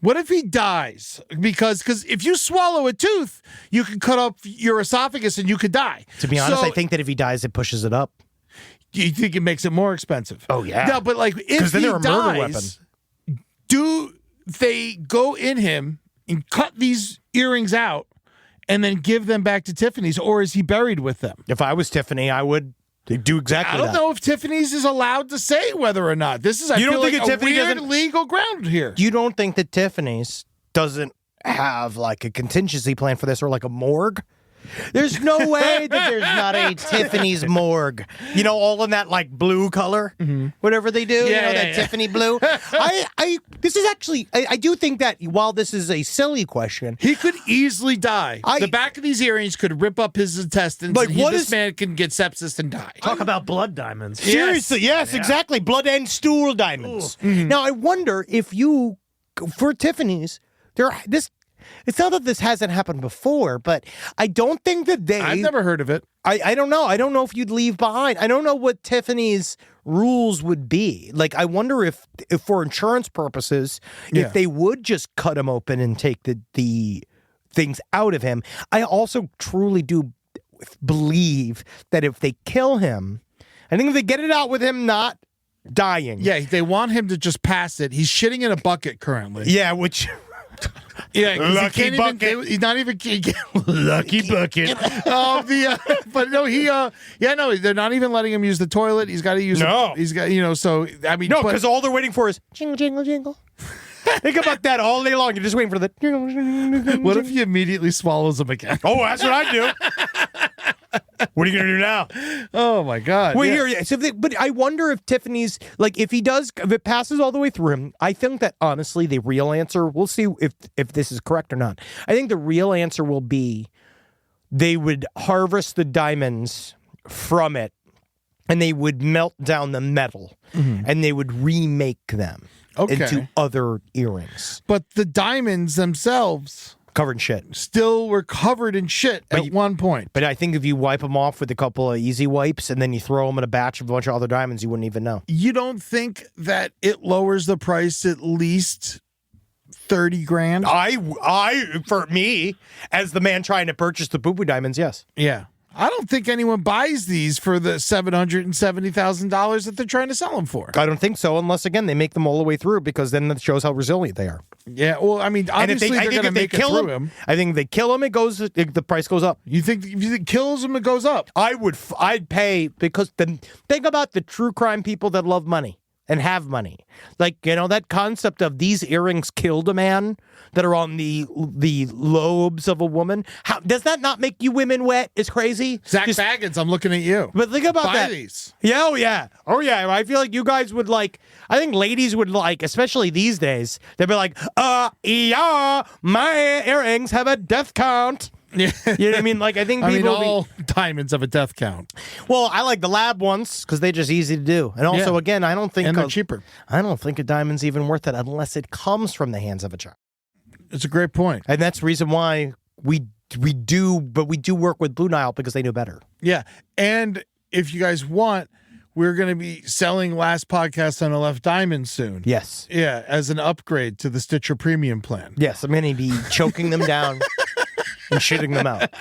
What if he dies? Because if you swallow a tooth, you can cut up your esophagus and you could die. To be honest, So, I think that if he dies, it pushes it up. you think it makes it more expensive? Oh, yeah. No, but like if then he they're a murder dies, do they go in him and cut these earrings out and then give them back to Tiffany's, or is he buried with them? If I was Tiffany, I would do exactly I that. don't know if Tiffany's is allowed to say whether or not. This is, I You don't feel think like, that a Tiffany weird doesn't- legal ground here. You don't think that Tiffany's doesn't have like a contingency plan for this or like a morgue? There's no way that there's not a Tiffany's morgue. You know, all in that like blue color, whatever they do. Yeah, you know, yeah, that yeah. Tiffany blue. This is actually, I do think that while this is a silly question, He could easily die. The back of these earrings could rip up his intestines. Like, and what this is- man can get sepsis and die. Talk about blood diamonds. seriously, yes, exactly, blood and stool diamonds. Now, I wonder if you, for Tiffany's, it's not that this hasn't happened before, but I don't think that I've never heard of it. I don't know. I don't know if you'd leave behind. I don't know what Tiffany's rules would be. Like, I wonder if for insurance purposes, Yeah. if they would just cut him open and take the things out of him. I also truly do believe that if they kill him, I think if they get it out with him not dying. Yeah, they want him to just pass it. He's shitting in a bucket currently. Yeah, which... Yeah, 'cause Lucky he can't bucket. Even, he's not even lucky bucket. But no, they're not even letting him use the toilet. He's got to use. No. He's got, So I mean, No, but- because all they're waiting for is jingle, jingle, jingle. Think about that all day long. You're just waiting for the jingle, jingle, jingle. what if he immediately swallows him again? Oh, that's what I do. What are you gonna do now? Oh my God! Well, yeah. here, but I wonder if Tiffany's like if it passes all the way through him. I think that honestly, the real answer. We'll see if this is correct or not. I think the real answer will be they would harvest the diamonds from it, and they would melt down the metal, and they would remake them into other earrings But the diamonds themselves covered in shit. still were covered in shit at one point. But I think if you wipe them off with a couple of easy wipes and then you throw them in a batch of a bunch of other diamonds, you wouldn't even know. You don't think that it lowers the price at least $30,000? For me, as the man trying to purchase the poo-poo diamonds, yes. Yeah. I don't think anyone buys these for the $770,000 that they're trying to sell them for. I don't think so, unless, again, they make them all the way through, because then that shows how resilient they are. Yeah, well, I mean, obviously they're going to make it through him. I think if they kill him, the price goes up. You think if it kills him, it goes up? I'd pay, because think about the true crime people that love money and have money. Like, that concept of these earrings killed a man that are on the lobes of a woman. How does that not make you women wet? It's crazy. Zach Baggins, I'm looking at you. But think about that. Buy these. Yeah, oh yeah. I feel like you guys would like. I think ladies would like, especially these days. They'd be like, yeah, my earrings have a death count. Yeah. You know what I mean? Like, I think people. all diamonds have a death count. Well, I like the lab ones because they're just easy to do, and also, again, I don't think they're cheaper. I don't think a diamond's even worth it unless it comes from the hands of a child. It's a great point, and that's the reason why we do work with Blue Nile, because they know better. Yeah, and if you guys want, we're going to be selling Last Podcast on the Left Diamond soon. Yes. Yeah, as an upgrade to the Stitcher Premium plan. Yes, I'm going to be choking them down and shitting them out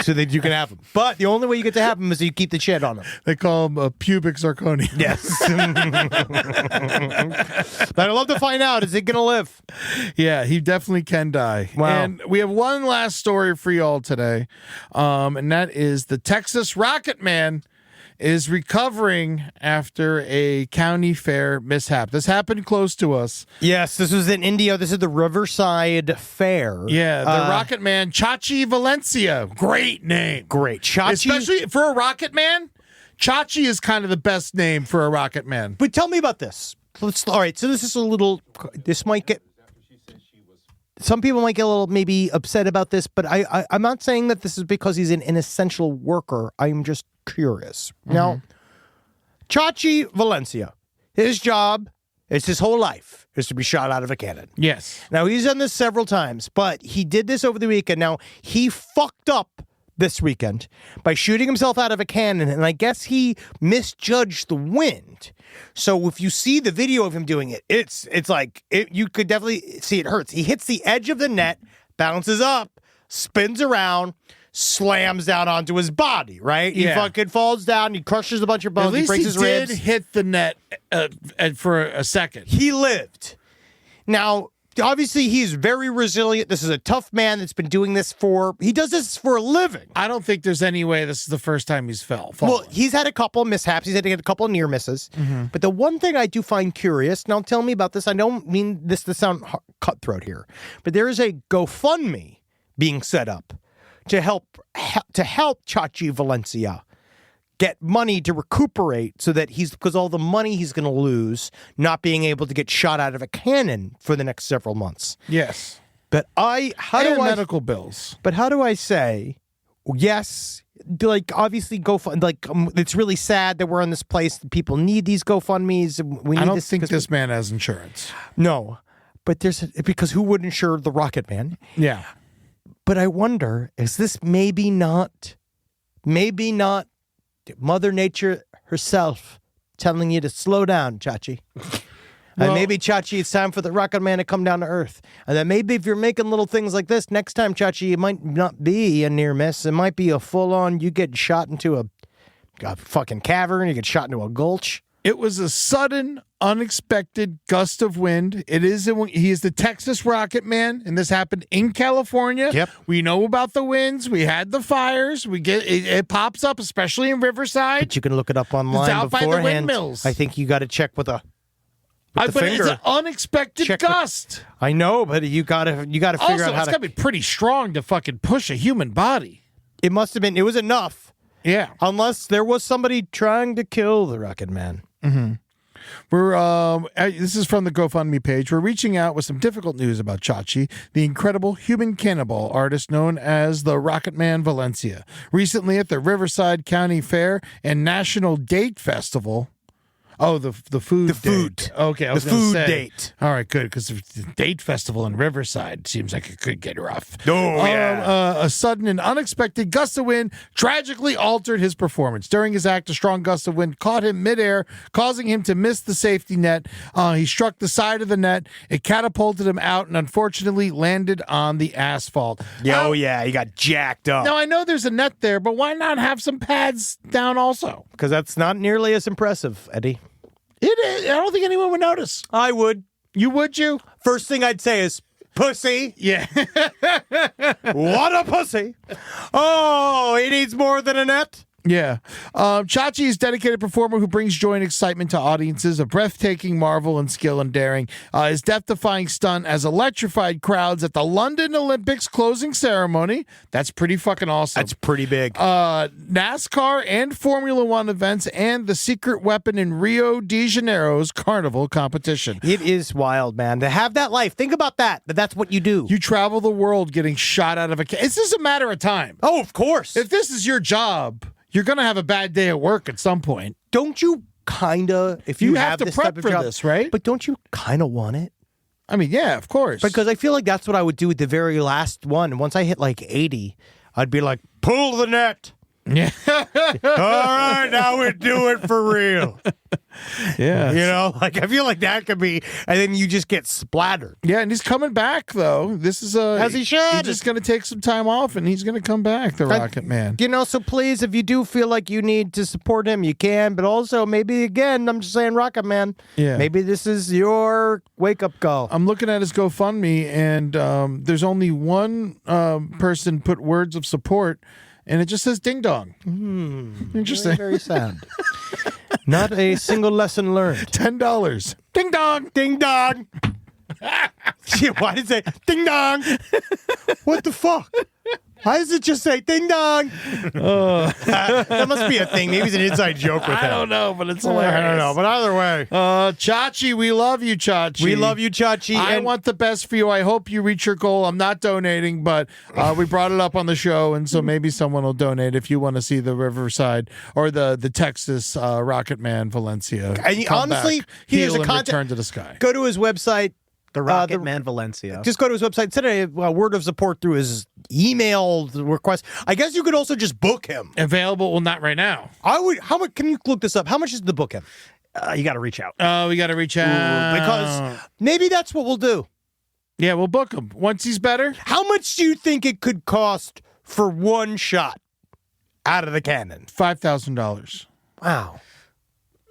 so that you can have them. But the only way you get to have them is you keep the shit on them. They call them pubic zirconia. Yes. But I'd love to find out, is it going to live? Yeah, he definitely can die. Wow. And we have one last story for y'all today, and that is the Texas Rocket Man is recovering after a county fair mishap. This happened close to us. Yes, this was in India. This is the Riverside Fair. Yeah, the Rocket Man, Chachi Valencia. Great name. Great. Chachi. Especially for a Rocket Man, Chachi is kind of the best name for a Rocket Man. But tell me about this. All right, so this might get, some people might get a little maybe upset about this, but I'm not saying that this is because he's an essential worker. I'm just curious. Now, Chachi Valencia, his job, it's his whole life, is to be shot out of a cannon. Yes. Now, he's done this several times, but he did this over the weekend. Now, he fucked up this weekend by shooting himself out of a cannon, and I guess he misjudged the wind. So if you see the video of him doing it, it's like, you could definitely see it hurts. He hits the edge of the net, bounces up, spins around, slams down onto his body, right? Yeah. He fucking falls down, he crushes a bunch of bones, At least he breaks his ribs. Did hit the net for a second. He lived. Now, obviously, he's very resilient. This is a tough man that's been doing this he does this for a living. I don't think there's any way this is the first time he's fallen. Well, he's had a couple of mishaps. He's had to get a couple of near misses. But the one thing I do find curious, now tell me about this. I don't mean this to sound cutthroat here, but there is a GoFundMe being set up to help Chachi Valencia get money to recuperate, so that because all the money he's going to lose not being able to get shot out of a cannon for the next several months. Yes. But medical bills. But how do I say, yes, like, obviously it's really sad that we're in this place. People need these GoFundMes. I don't think this man has insurance. No, but because who would insure the Rocket Man? Yeah. But I wonder, is this maybe not Mother Nature herself telling you to slow down, Chachi? And maybe, Chachi, it's time for the Rocket Man to come down to Earth. And then maybe if you're making little things like this, next time, Chachi, it might not be a near miss. It might be a full-on, you get shot into a fucking cavern, you get shot into a gulch. It was a sudden, unexpected gust of wind. He is the Texas Rocket Man, and this happened in California. Yep. We know about the winds. We had the fires. We get it pops up, especially in Riverside. But you can look it up online It's out beforehand. by the windmills. I think you got to check with the But finger. it's an unexpected gust. I know, but you got to figure out Also, how it's got to be pretty strong to fucking push a human body. It must have been. It was enough. Yeah. Unless there was somebody trying to kill the Rocket Man. This is from the GoFundMe page. We're reaching out with some difficult news about Chachi, the incredible human cannibal artist known as the Rocket Man Valencia. Recently at the Riverside County Fair and National Date Festival. Oh, the food food. date. Okay, I was The gonna food say. date. All right, good, because the date festival in Riverside seems like it could get rough. Oh, yeah. A sudden and unexpected gust of wind tragically altered his performance. During his act, a strong gust of wind caught him midair, causing him to miss the safety net. He struck the side of the net. It catapulted him out and unfortunately landed on the asphalt. Oh, yeah, he got jacked up. Now, I know there's a net there, but why not have some pads down also? Because that's not nearly as impressive, Eddie. It is. I don't think anyone would notice. I would. You would, you? First thing I'd say is, pussy. Yeah. What a pussy. Oh, he needs more than a net. Yeah. Chachi is a dedicated performer who brings joy and excitement to audiences, a breathtaking marvel in skill and daring. His death-defying stunt has electrified crowds at the London Olympics closing ceremony. That's pretty fucking awesome. That's pretty big. NASCAR and Formula One events and the secret weapon in Rio de Janeiro's carnival competition. It is wild, man. To have that life. Think about that. That's what you do. You travel the world getting shot out of a cannon. It's just a matter of time. Oh, of course. If this is your job, you're going to have a bad day at work at some point. Don't you kind of, if you have to this prep type of for job, this, right? But don't you kind of want it? I mean, yeah, of course. Because I feel like that's what I would do at the very last one. Once I hit like 80, I'd be like, pull the net. Yeah. All right, now we do it for real. Yeah. You know, like I feel like that could be, and then you just get splattered. Yeah, and he's coming back though. This is As he should. He's just going to take some time off, and he's going to come back. The Rocket Man. You know, so please, if you do feel like you need to support him, you can. But also, maybe again, I'm just saying, Rocket Man. Yeah. Maybe this is your wake up call. I'm looking at his GoFundMe, and there's only one person put words of support, and it just says "ding dong." Interesting. Very sad. Not a single lesson learned. $10. Ding dong. Ding dong. Shit, why did it say ding dong? What the fuck? Why does it just say ding dong? That must be a thing. Maybe it's an inside joke with him. I don't know, but it's hilarious. I don't know, but either way. Chachi, we love you, Chachi. We love you, Chachi. I want the best for you. I hope you reach your goal. I'm not donating, but we brought it up on the show, and so maybe someone will donate if you want to see the Riverside or the Texas Rocket Man Valencia. And honestly, here's a content. Return to the sky. Go to his website. The Rocket Man Valencia. Just go to his website. Send a word of support through his email request. I guess you could also just book him. Available? Well, not right now. I would. How much? Can you look this up? How much is the book him? You got to reach out. We got to reach out. Because maybe that's what we'll do. Yeah, we'll book him once he's better. How much do you think it could cost for one shot out of the cannon? $5,000. Wow.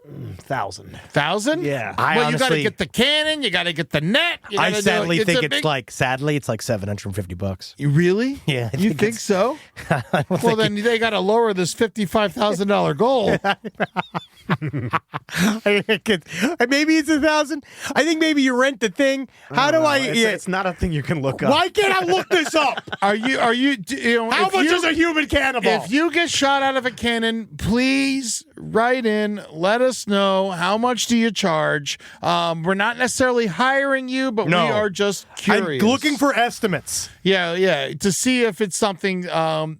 1,000. 1,000? Yeah. Well, you got to get the cannon. You got to get the net. You I gotta sadly think a big- sadly it's like $750. You really? Yeah, I You think think it's- so? Well, then they got to lower this $55,000 goal. Maybe it's 1,000. I think maybe you rent the thing. How do I? It's not a thing you can look up. Why can't I look this up? Are you? How much is a human cannonball? If you get shot out of a cannon, please write in. Let us know how much do you charge. We're not necessarily hiring you, but No. we are just curious. I'm looking for estimates. Yeah, to see if it's something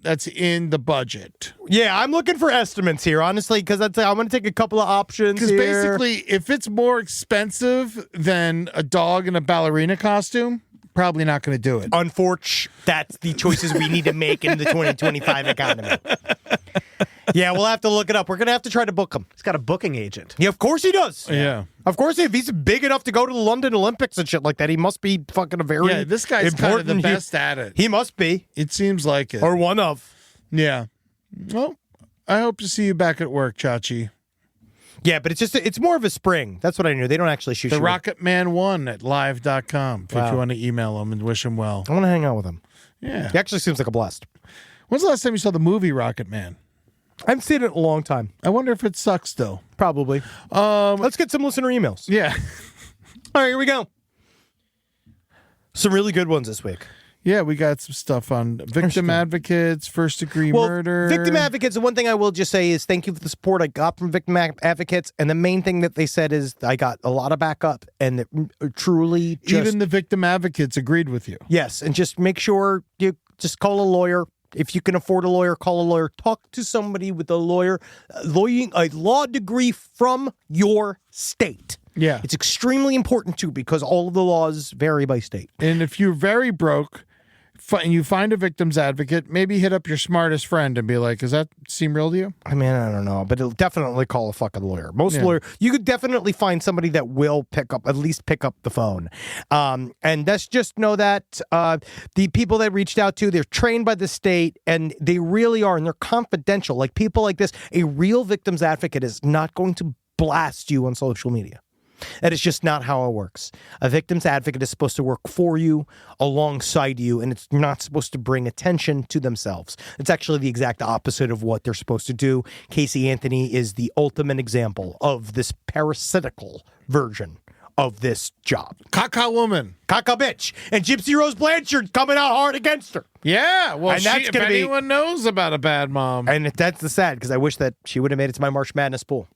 that's in the budget. Yeah, I'm looking for estimates here, honestly, because I'm going to take a couple of options. Because here. basically, if it's more expensive than a dog in a ballerina costume, probably not going to do it. Unfortunately, that's the choices we need to make in the 2025 economy. Yeah, we'll have to look it up. We're going to have to try to book him. He's got a booking agent. Yeah, of course he does. Yeah. Of course, if he's big enough to go to the London Olympics and shit like that, he must be fucking a very Yeah, this guy's kind of the important- best at it. He must be. It seems like it. Or one of. Yeah. Well, I hope to see you back at work, Chachi. Yeah, but it's more of a spring. That's what I knew. They don't actually shoot The you. Rocket Man 1 at live.com if Wow. you want to email him and wish him well. I want to hang out with him. Yeah. He actually seems like a blast. When's the last time you saw the movie Rocket Man? I haven't seen it in a long time. I wonder if it sucks still. Probably. Let's get some listener emails. Yeah. All right, here we go. Some really good ones this week. Yeah, we got some stuff on victim advocates, first degree Well, murder. victim advocates, the one thing I will just say is thank you for the support I got from victim advocates. And the main thing that they said is I got a lot of backup and that truly just... Even the victim advocates agreed with you. Yes, and just make sure you just call a lawyer If you can afford a lawyer, call a lawyer. Talk to somebody with a law degree from your state. Yeah. It's extremely important, too, because all of the laws vary by state. And if you're very broke and you find a victim's advocate, maybe hit up your smartest friend and be like, does that seem real to you? I mean, I don't know, but it'll definitely call a fucking lawyer. Most lawyers, you could definitely find somebody that will at least pick up the phone. And let's just know that the people that reached out to, they're trained by the state, and they really are, and they're confidential. Like people like this, a real victim's advocate is not going to blast you on social media. That is just not how it works. A victim's advocate is supposed to work for you, alongside you, and it's not supposed to bring attention to themselves. It's actually the exact opposite of what they're supposed to do. Casey Anthony is the ultimate example of this parasitical version of this job. Caca woman. Caca bitch. And Gypsy Rose Blanchard coming out hard against her. Yeah. Well, And that's if gonna be- anyone knows about a bad mom. And that's the sad, because I wish that she would have made it to my March Madness pool.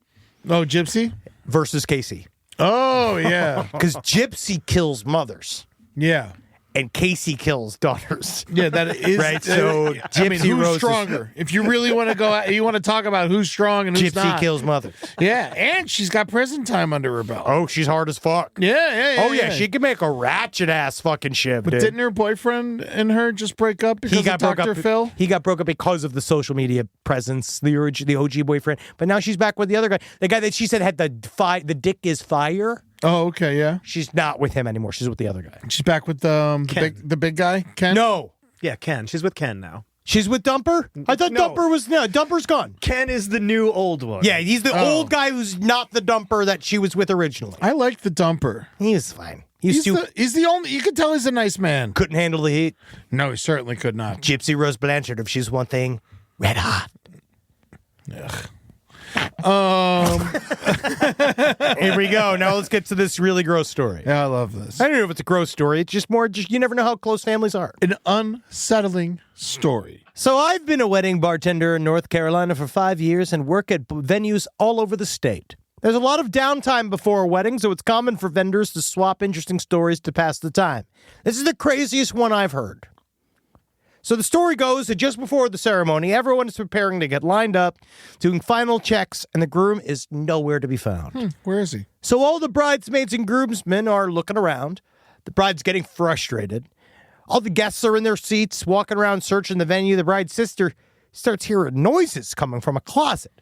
Oh, Gypsy? Versus Casey. Oh, yeah. Because Gypsy kills mothers. Yeah. And Casey kills daughters. Yeah, that is Right, so I mean, Gypsy who's Rose is- stronger? If you really want to go, you want to talk about who's strong and who's Gypsy not. kills mothers. Yeah, and she's got prison time under her belt. Oh, she's hard as fuck. Yeah. Oh, yeah, she can make a ratchet ass fucking shiv, But dude. didn't her boyfriend and her just break up because of Dr. Phil? He got broke up because of the social media presence, the OG boyfriend. But now she's back with the other guy. The guy that she said had the dick is fire. Oh, okay, yeah. She's not with him anymore. She's with the other guy. She's back with the big guy, Ken? No. Yeah, Ken. She's with Ken now. She's with Dumper? I thought No. Dumper's gone. Ken is the new old one. Yeah, he's the old guy who's not the Dumper that she was with originally. I like the Dumper. He was fine. He's the only, you can tell he's a nice man. Couldn't handle the heat. No, he certainly could not. Gypsy Rose Blanchard, if she's one thing, red hot. Here we go. Now let's get to this really gross story. Yeah, I love this. I don't know if it's a gross story. It's just more, you never know how close families are. An unsettling story. So I've been a wedding bartender in North Carolina for 5 years and work at venues all over the state. There's a lot of downtime before a wedding, so it's common for vendors to swap interesting stories to pass the time. This is the craziest one I've heard. So the story goes that just before the ceremony, everyone is preparing to get lined up, doing final checks, and the groom is nowhere to be found. Where is he? So all the bridesmaids and groomsmen are looking around. The bride's getting frustrated. All the guests are in their seats, walking around searching the venue. The bride's sister starts hearing noises coming from a closet.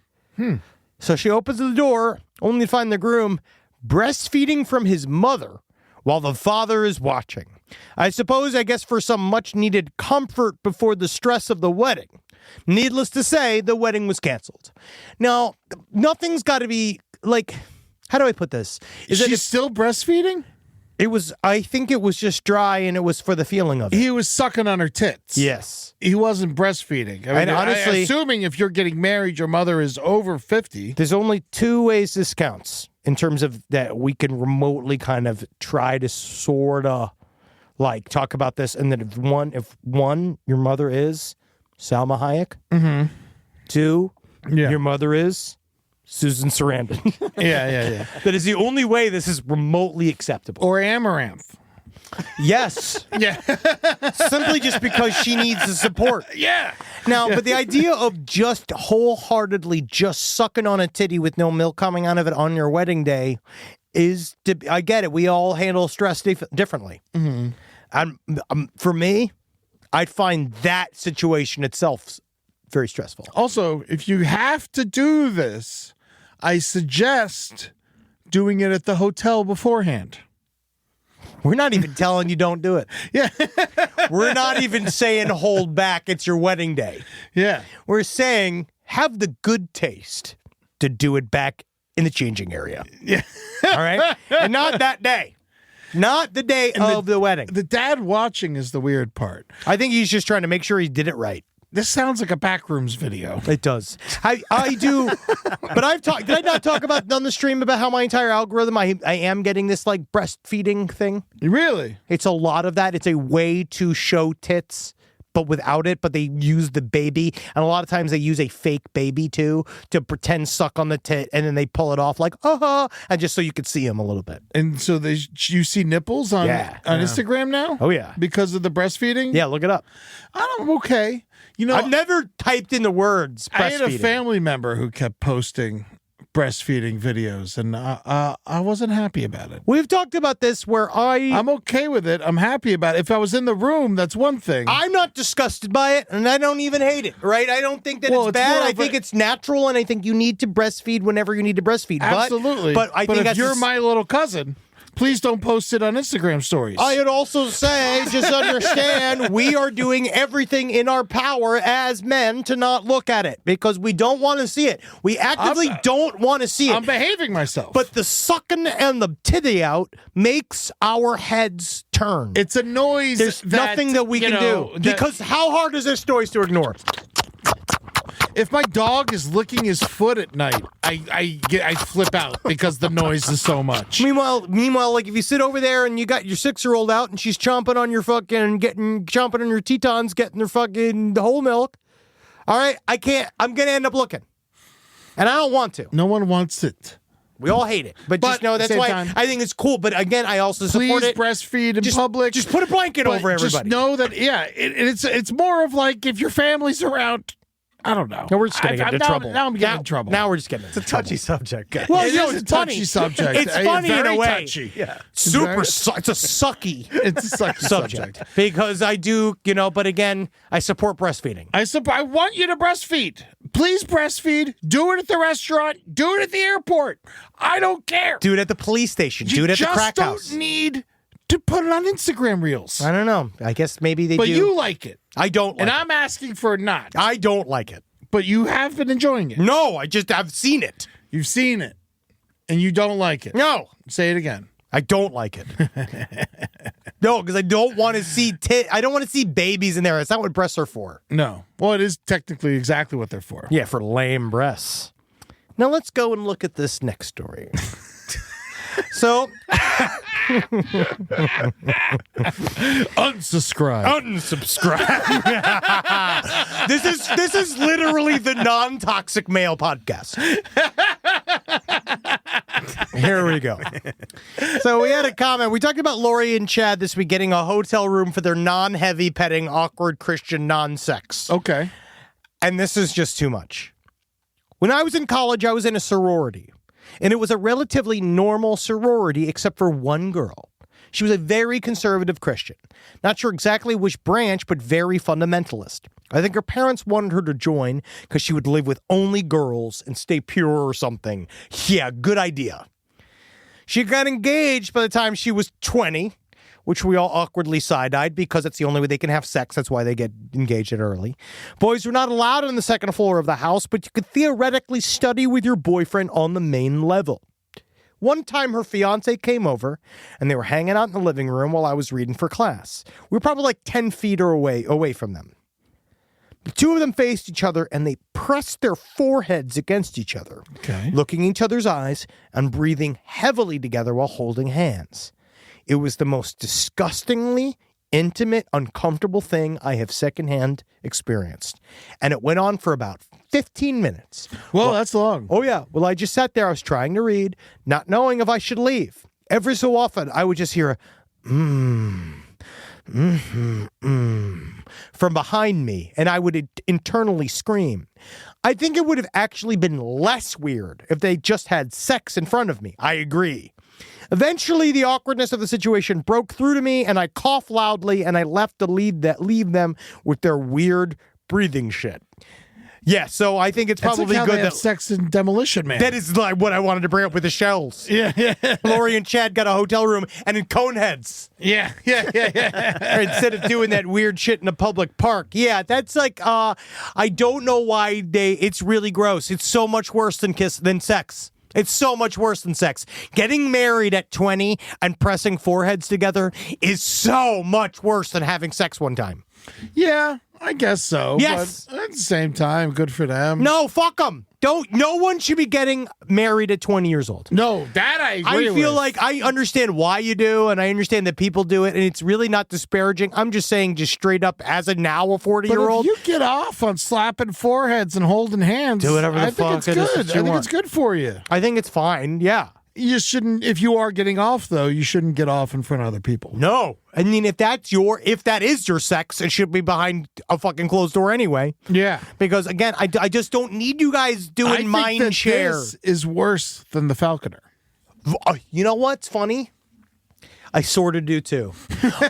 So she opens the door, only to find the groom breastfeeding from his mother while the father is watching. I guess for some much-needed comfort before the stress of the wedding. Needless to say, the wedding was canceled. Now, nothing's got to be, like, how do I put this? She's still breastfeeding? I think it was just dry, and it was for the feeling of it. He was sucking on her tits. Yes. He wasn't breastfeeding. I mean, And honestly- assuming if you're getting married, your mother is over 50. There's only two ways this counts in terms of that we can remotely kind of try to sort of like talk about this. And then if one, your mother is Salma Hayek. Mm-hmm. Two, your mother is Susan Sarandon. Yeah. That is the only way this is remotely acceptable. Or Amouranth. Yes. Yeah. Simply just because she needs the support. Yeah. Now, but the idea of just wholeheartedly just sucking on a titty with no milk coming out of it on your wedding day is, I get it. We all handle stress differently. Mm-hmm. For me, I'd find that situation itself very stressful. Also, if you have to do this, I suggest doing it at the hotel beforehand. We're not even telling you don't do it. Yeah. We're not even saying hold back. It's your wedding day. Yeah. We're saying have the good taste to do it back in the changing area. Yeah. All right? And not that day. Not the day of the wedding. The dad watching is the weird part. I think he's just trying to make sure he did it right. This sounds like a Backrooms video. It does. I do. But I've talked. Did I not talk about on the stream about how my entire algorithm, I am getting this like breastfeeding thing? Really? It's a lot of that. It's a way to show tits but without it, but they use the baby. And a lot of times they use a fake baby too to pretend suck on the tit, and then they pull it off like, and just so you could see them a little bit. And so you see nipples on Instagram now? Oh, yeah. Because of the breastfeeding? Yeah, look it up. I'm okay. You know, I've never typed in the words breastfeeding. I had a family member who kept posting breastfeeding videos, and I wasn't happy about it. We've talked about this where I'm okay with it. I'm happy about it. If I was in the room, that's one thing. I'm not disgusted by it, and I don't even hate it, right? I don't think that it's bad. I think it's natural, and I think you need to breastfeed whenever you need to breastfeed. Absolutely. But I think if you're my little cousin, please don't post it on Instagram stories. I would also say, just understand, we are doing everything in our power as men to not look at it because we don't want to see it. We actively don't want to see it. I'm behaving myself. But the sucking and the titty out makes our heads turn. It's a noise. There's nothing that we can do. Because how hard is this noise to ignore? If my dog is licking his foot at night, I flip out because the noise is so much. Meanwhile, like if you sit over there and you got your 6-year-old out and she's chomping on your chomping on your Tetons, getting her fucking whole milk. All right, I can't. I'm gonna end up looking, and I don't want to. No one wants it. We all hate it, but just know that's why I think it's cool. But again, I also support it. Please breastfeed in public. Just put a blanket over everybody. Just know that, it's more of like if your family's around. I don't know. No, we're just getting into trouble. Now I'm getting in trouble. Now we're just getting into It's a touchy subject. Well, it's a touchy subject. It's funny in a way. Touchy. Yeah. It's a sucky. It's a sucky subject. Because I do, but again, I support breastfeeding. I want you to breastfeed. Please breastfeed. Do it at the restaurant. Do it at the airport. I don't care. Do it at the police station. Do it at the crack house. You just don't need to put it on Instagram Reels. I don't know. I guess maybe they do. But you like it. I don't like it. And I'm asking for a not. I don't like it. But you have been enjoying it. No, I've seen it. You've seen it. And you don't like it. No. Say it again. I don't like it. No, because I don't want to see I don't want to see babies in there. That's not what breasts are for. No. Well, it is technically exactly what they're for. Yeah, for lame breasts. Now let's go and look at this next story. So Unsubscribe. This is literally the non-toxic male podcast. Here we go. So we had a comment. We talked about Lori and Chad this week getting a hotel room for their non-heavy petting, awkward Christian non-sex. Okay. And this is just too much. When I was in college, I was in a sorority. And it was a relatively normal sorority except for one girl. She was a very conservative Christian. Not sure exactly which branch, but very fundamentalist. I think her parents wanted her to join because she would live with only girls and stay pure or something. Yeah, good idea. She got engaged by the time she was 20, which we all awkwardly side-eyed because it's the only way they can have sex. That's why they get engaged early. Boys were not allowed on the second floor of the house, but you could theoretically study with your boyfriend on the main level. One time her fiance came over, and they were hanging out in the living room while I was reading for class. We were probably like 10 feet away from them. The two of them faced each other, and they pressed their foreheads against each other, looking in each other's eyes and breathing heavily together while holding hands. It was the most disgustingly intimate, uncomfortable thing I have secondhand experienced. And it went on for about 15 minutes. Well, that's long. Oh, yeah. Well, I just sat there. I was trying to read, not knowing if I should leave. Every so often, I would just hear a from behind me, and I would internally scream. I think it would have actually been less weird if they just had sex in front of me. I agree. Eventually, the awkwardness of the situation broke through to me, and I coughed loudly, and I left to leave them with their weird breathing shit. Yeah, so I think it's probably like good that Sex and Demolition Man. That is like what I wanted to bring up with the shells. Yeah. Lori and Chad got a hotel room and in cone heads. Yeah. Instead of doing that weird shit in a public park. Yeah, that's like I don't know why it's really gross. It's so much worse than sex. It's so much worse than sex. Getting married at 20 and pressing foreheads together is so much worse than having sex one time. Yeah. I guess so. Yes. But at the same time, good for them. No, fuck them. No one should be getting married at 20 years old. No, that I agree I feel with. like I understand why you do, and I understand that people do it, and it's really not disparaging. I'm just saying, just straight up, as a 40-year-old. But if you get off on slapping foreheads and holding hands, Do whatever the I think fuck it's it good. is that I you think want. it's good for you. I think it's fine, yeah. You just shouldn't, if you are getting off, though, you shouldn't get off in front of other people. No. I mean, if that is your sex, it should be behind a fucking closed door anyway. Yeah. Because, again, I just don't need you guys doing I think mind that share. this is worse than the Falconer. You know what's funny? I sort of do, too.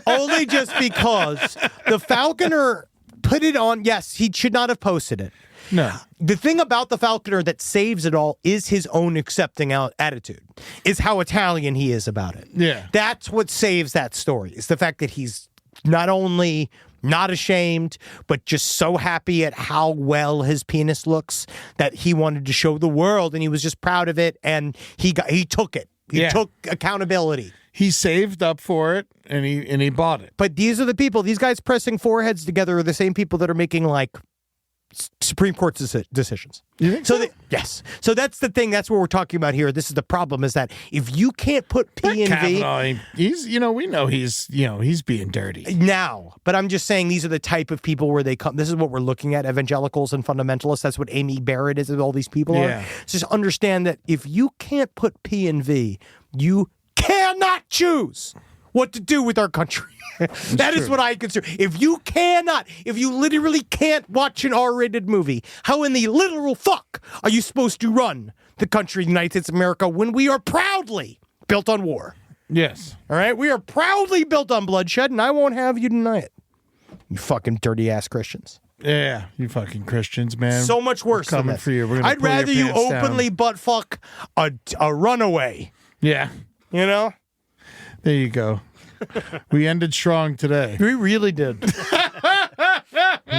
Only just because the Falconer put it on. Yes, he should not have posted it. No. The thing about the Falconer that saves it all is his own accepting out attitude, is how Italian he is about it. Yeah. That's what saves that story, is the fact that he's not only not ashamed, but just so happy at how well his penis looks that he wanted to show the world, and he was just proud of it, and he took it. He took accountability. He saved up for it, and he bought it. But these are the people, these guys pressing foreheads together are the same people that are making, like, Supreme Court decisions. You think so? Yes. So that's the thing. That's what we're talking about here. This is the problem, is that if you can't put P and V Kavanaugh, he's, we know he's being dirty. now, but I'm just saying these are the type of people where they come. This is what we're looking at, evangelicals and fundamentalists. That's what Amy Barrett is, and all these people Yeah. are. Just understand that if you can't put P and V, you cannot choose what to do with our country. That is what I consider. If you literally can't watch an R-rated movie, how in the literal fuck are you supposed to run the country, the United States of America, when we are proudly built on war? Yes. All right? We are proudly built on bloodshed, and I won't have you deny it. You fucking dirty-ass Christians. Yeah, you fucking Christians, man. So much worse We're than coming this. for you. We're gonna I'd pull your rather you pants down. openly butt fuck a runaway, Yeah. you know? There you go. We ended strong today. We really did.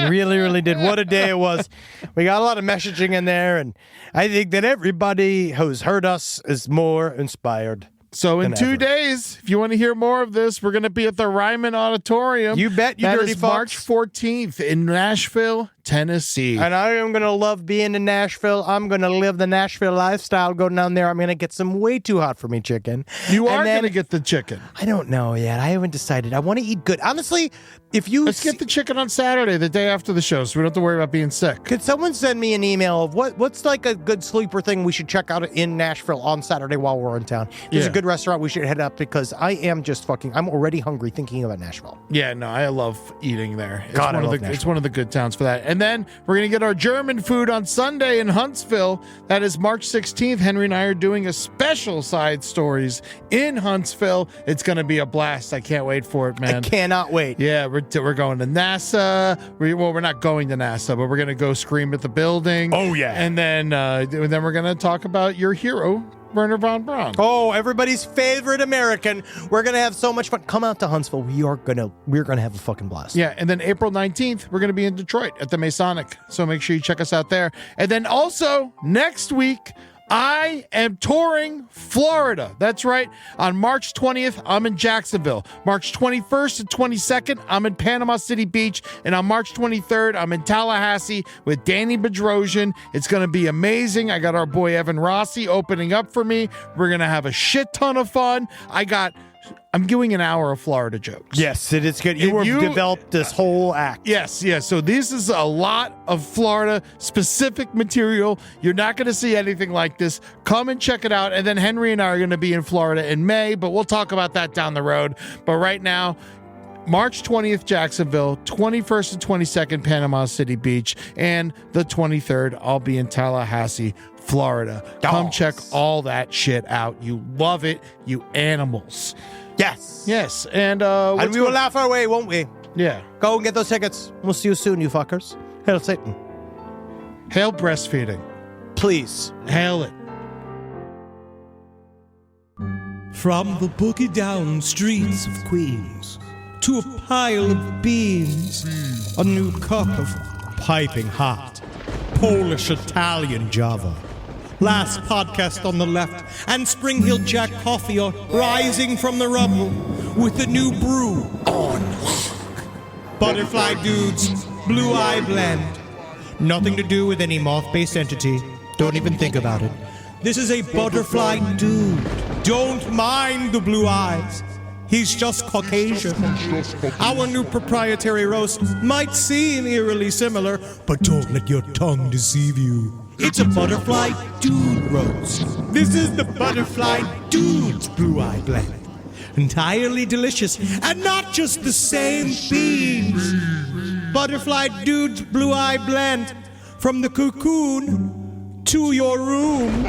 Really, really did. What a day it was. We got a lot of messaging in there, and I think that everybody who's heard us is more inspired. So in than 2 ever. days, if you want to hear more of this, we're going to be at the Ryman Auditorium. You bet, you That dirty is fucks. March 14th in Nashville, Tennessee. And I am going to love being in Nashville. I'm going to live the Nashville lifestyle. Go down there. I'm going to get some way too hot for me chicken. You And are then- going to get the chicken. I don't know yet. I haven't decided. I want to eat good. Honestly, if you... Let's get the chicken on Saturday, the day after the show, so we don't have to worry about being sick. Could someone send me an email of what's like a good sleeper thing we should check out in Nashville on Saturday while we're in town? There's a Yeah. good restaurant we should head up, because I am just I'm already hungry thinking about Nashville. Yeah, no, I love eating there. It's God, I one of love the Nashville. it's one of the good towns for that. And then we're gonna get our German food on Sunday in Huntsville. That is March 16th. Henry and I are doing a special side stories in Huntsville. It's gonna be a blast. I can't wait for it, man. I cannot wait. Yeah, we're going to NASA. We're not going to NASA, but we're gonna go scream at the building. Oh, yeah. And then we're gonna talk about your hero, Werner von Braun. Oh, everybody's favorite American. We're gonna have so much fun. Come out to Huntsville. We're gonna have a fucking blast. Yeah, and then April 19th, we're going to be in Detroit at the Masonic. So make sure you check us out there. And then also, next week, I am touring Florida. That's right. On March 20th, I'm in Jacksonville. March 21st and 22nd, I'm in Panama City Beach. And on March 23rd, I'm in Tallahassee with Danny Bedrosian. It's going to be amazing. I got our boy Evan Rossi opening up for me. We're going to have a shit ton of fun. I'm doing an hour of Florida jokes. Yes, it is good. If You have you- developed this whole act. Yes. So this is a lot of Florida specific material. You're not going to see anything like this. Come and check it out. And then Henry and I are going to be in Florida in May, but we'll talk about that down the road. But right now, March 20th, Jacksonville, 21st and 22nd, Panama City Beach, and the 23rd, I'll be in Tallahassee, Florida. Come check all that shit out. You love it, you animals. Yes. Yes. And And we will laugh our way, won't we? Yeah. Go and get those tickets. We'll see you soon, you fuckers. Hail Satan. Hail breastfeeding. Please. Hail it. From the boogie down streets of Queens to a pile of beans, a new cup of piping hot Polish Italian Java. Last podcast on the left, and Spring Hill Jack Coffee are rising from the rubble with a new brew on lock. Butterfly dudes Blue Eye Blend. Nothing to do with any moth-based entity. Don't even think about it. This is a butterfly dude. Don't mind the blue eyes. He's just Caucasian. Our new proprietary roast might seem eerily similar, but don't let your tongue deceive you. It's a butterfly dude roast. This is the butterfly dude's Blue Eye Blend. Entirely delicious, and not just the same beans. Butterfly dude's Blue Eye Blend. From the cocoon to your room.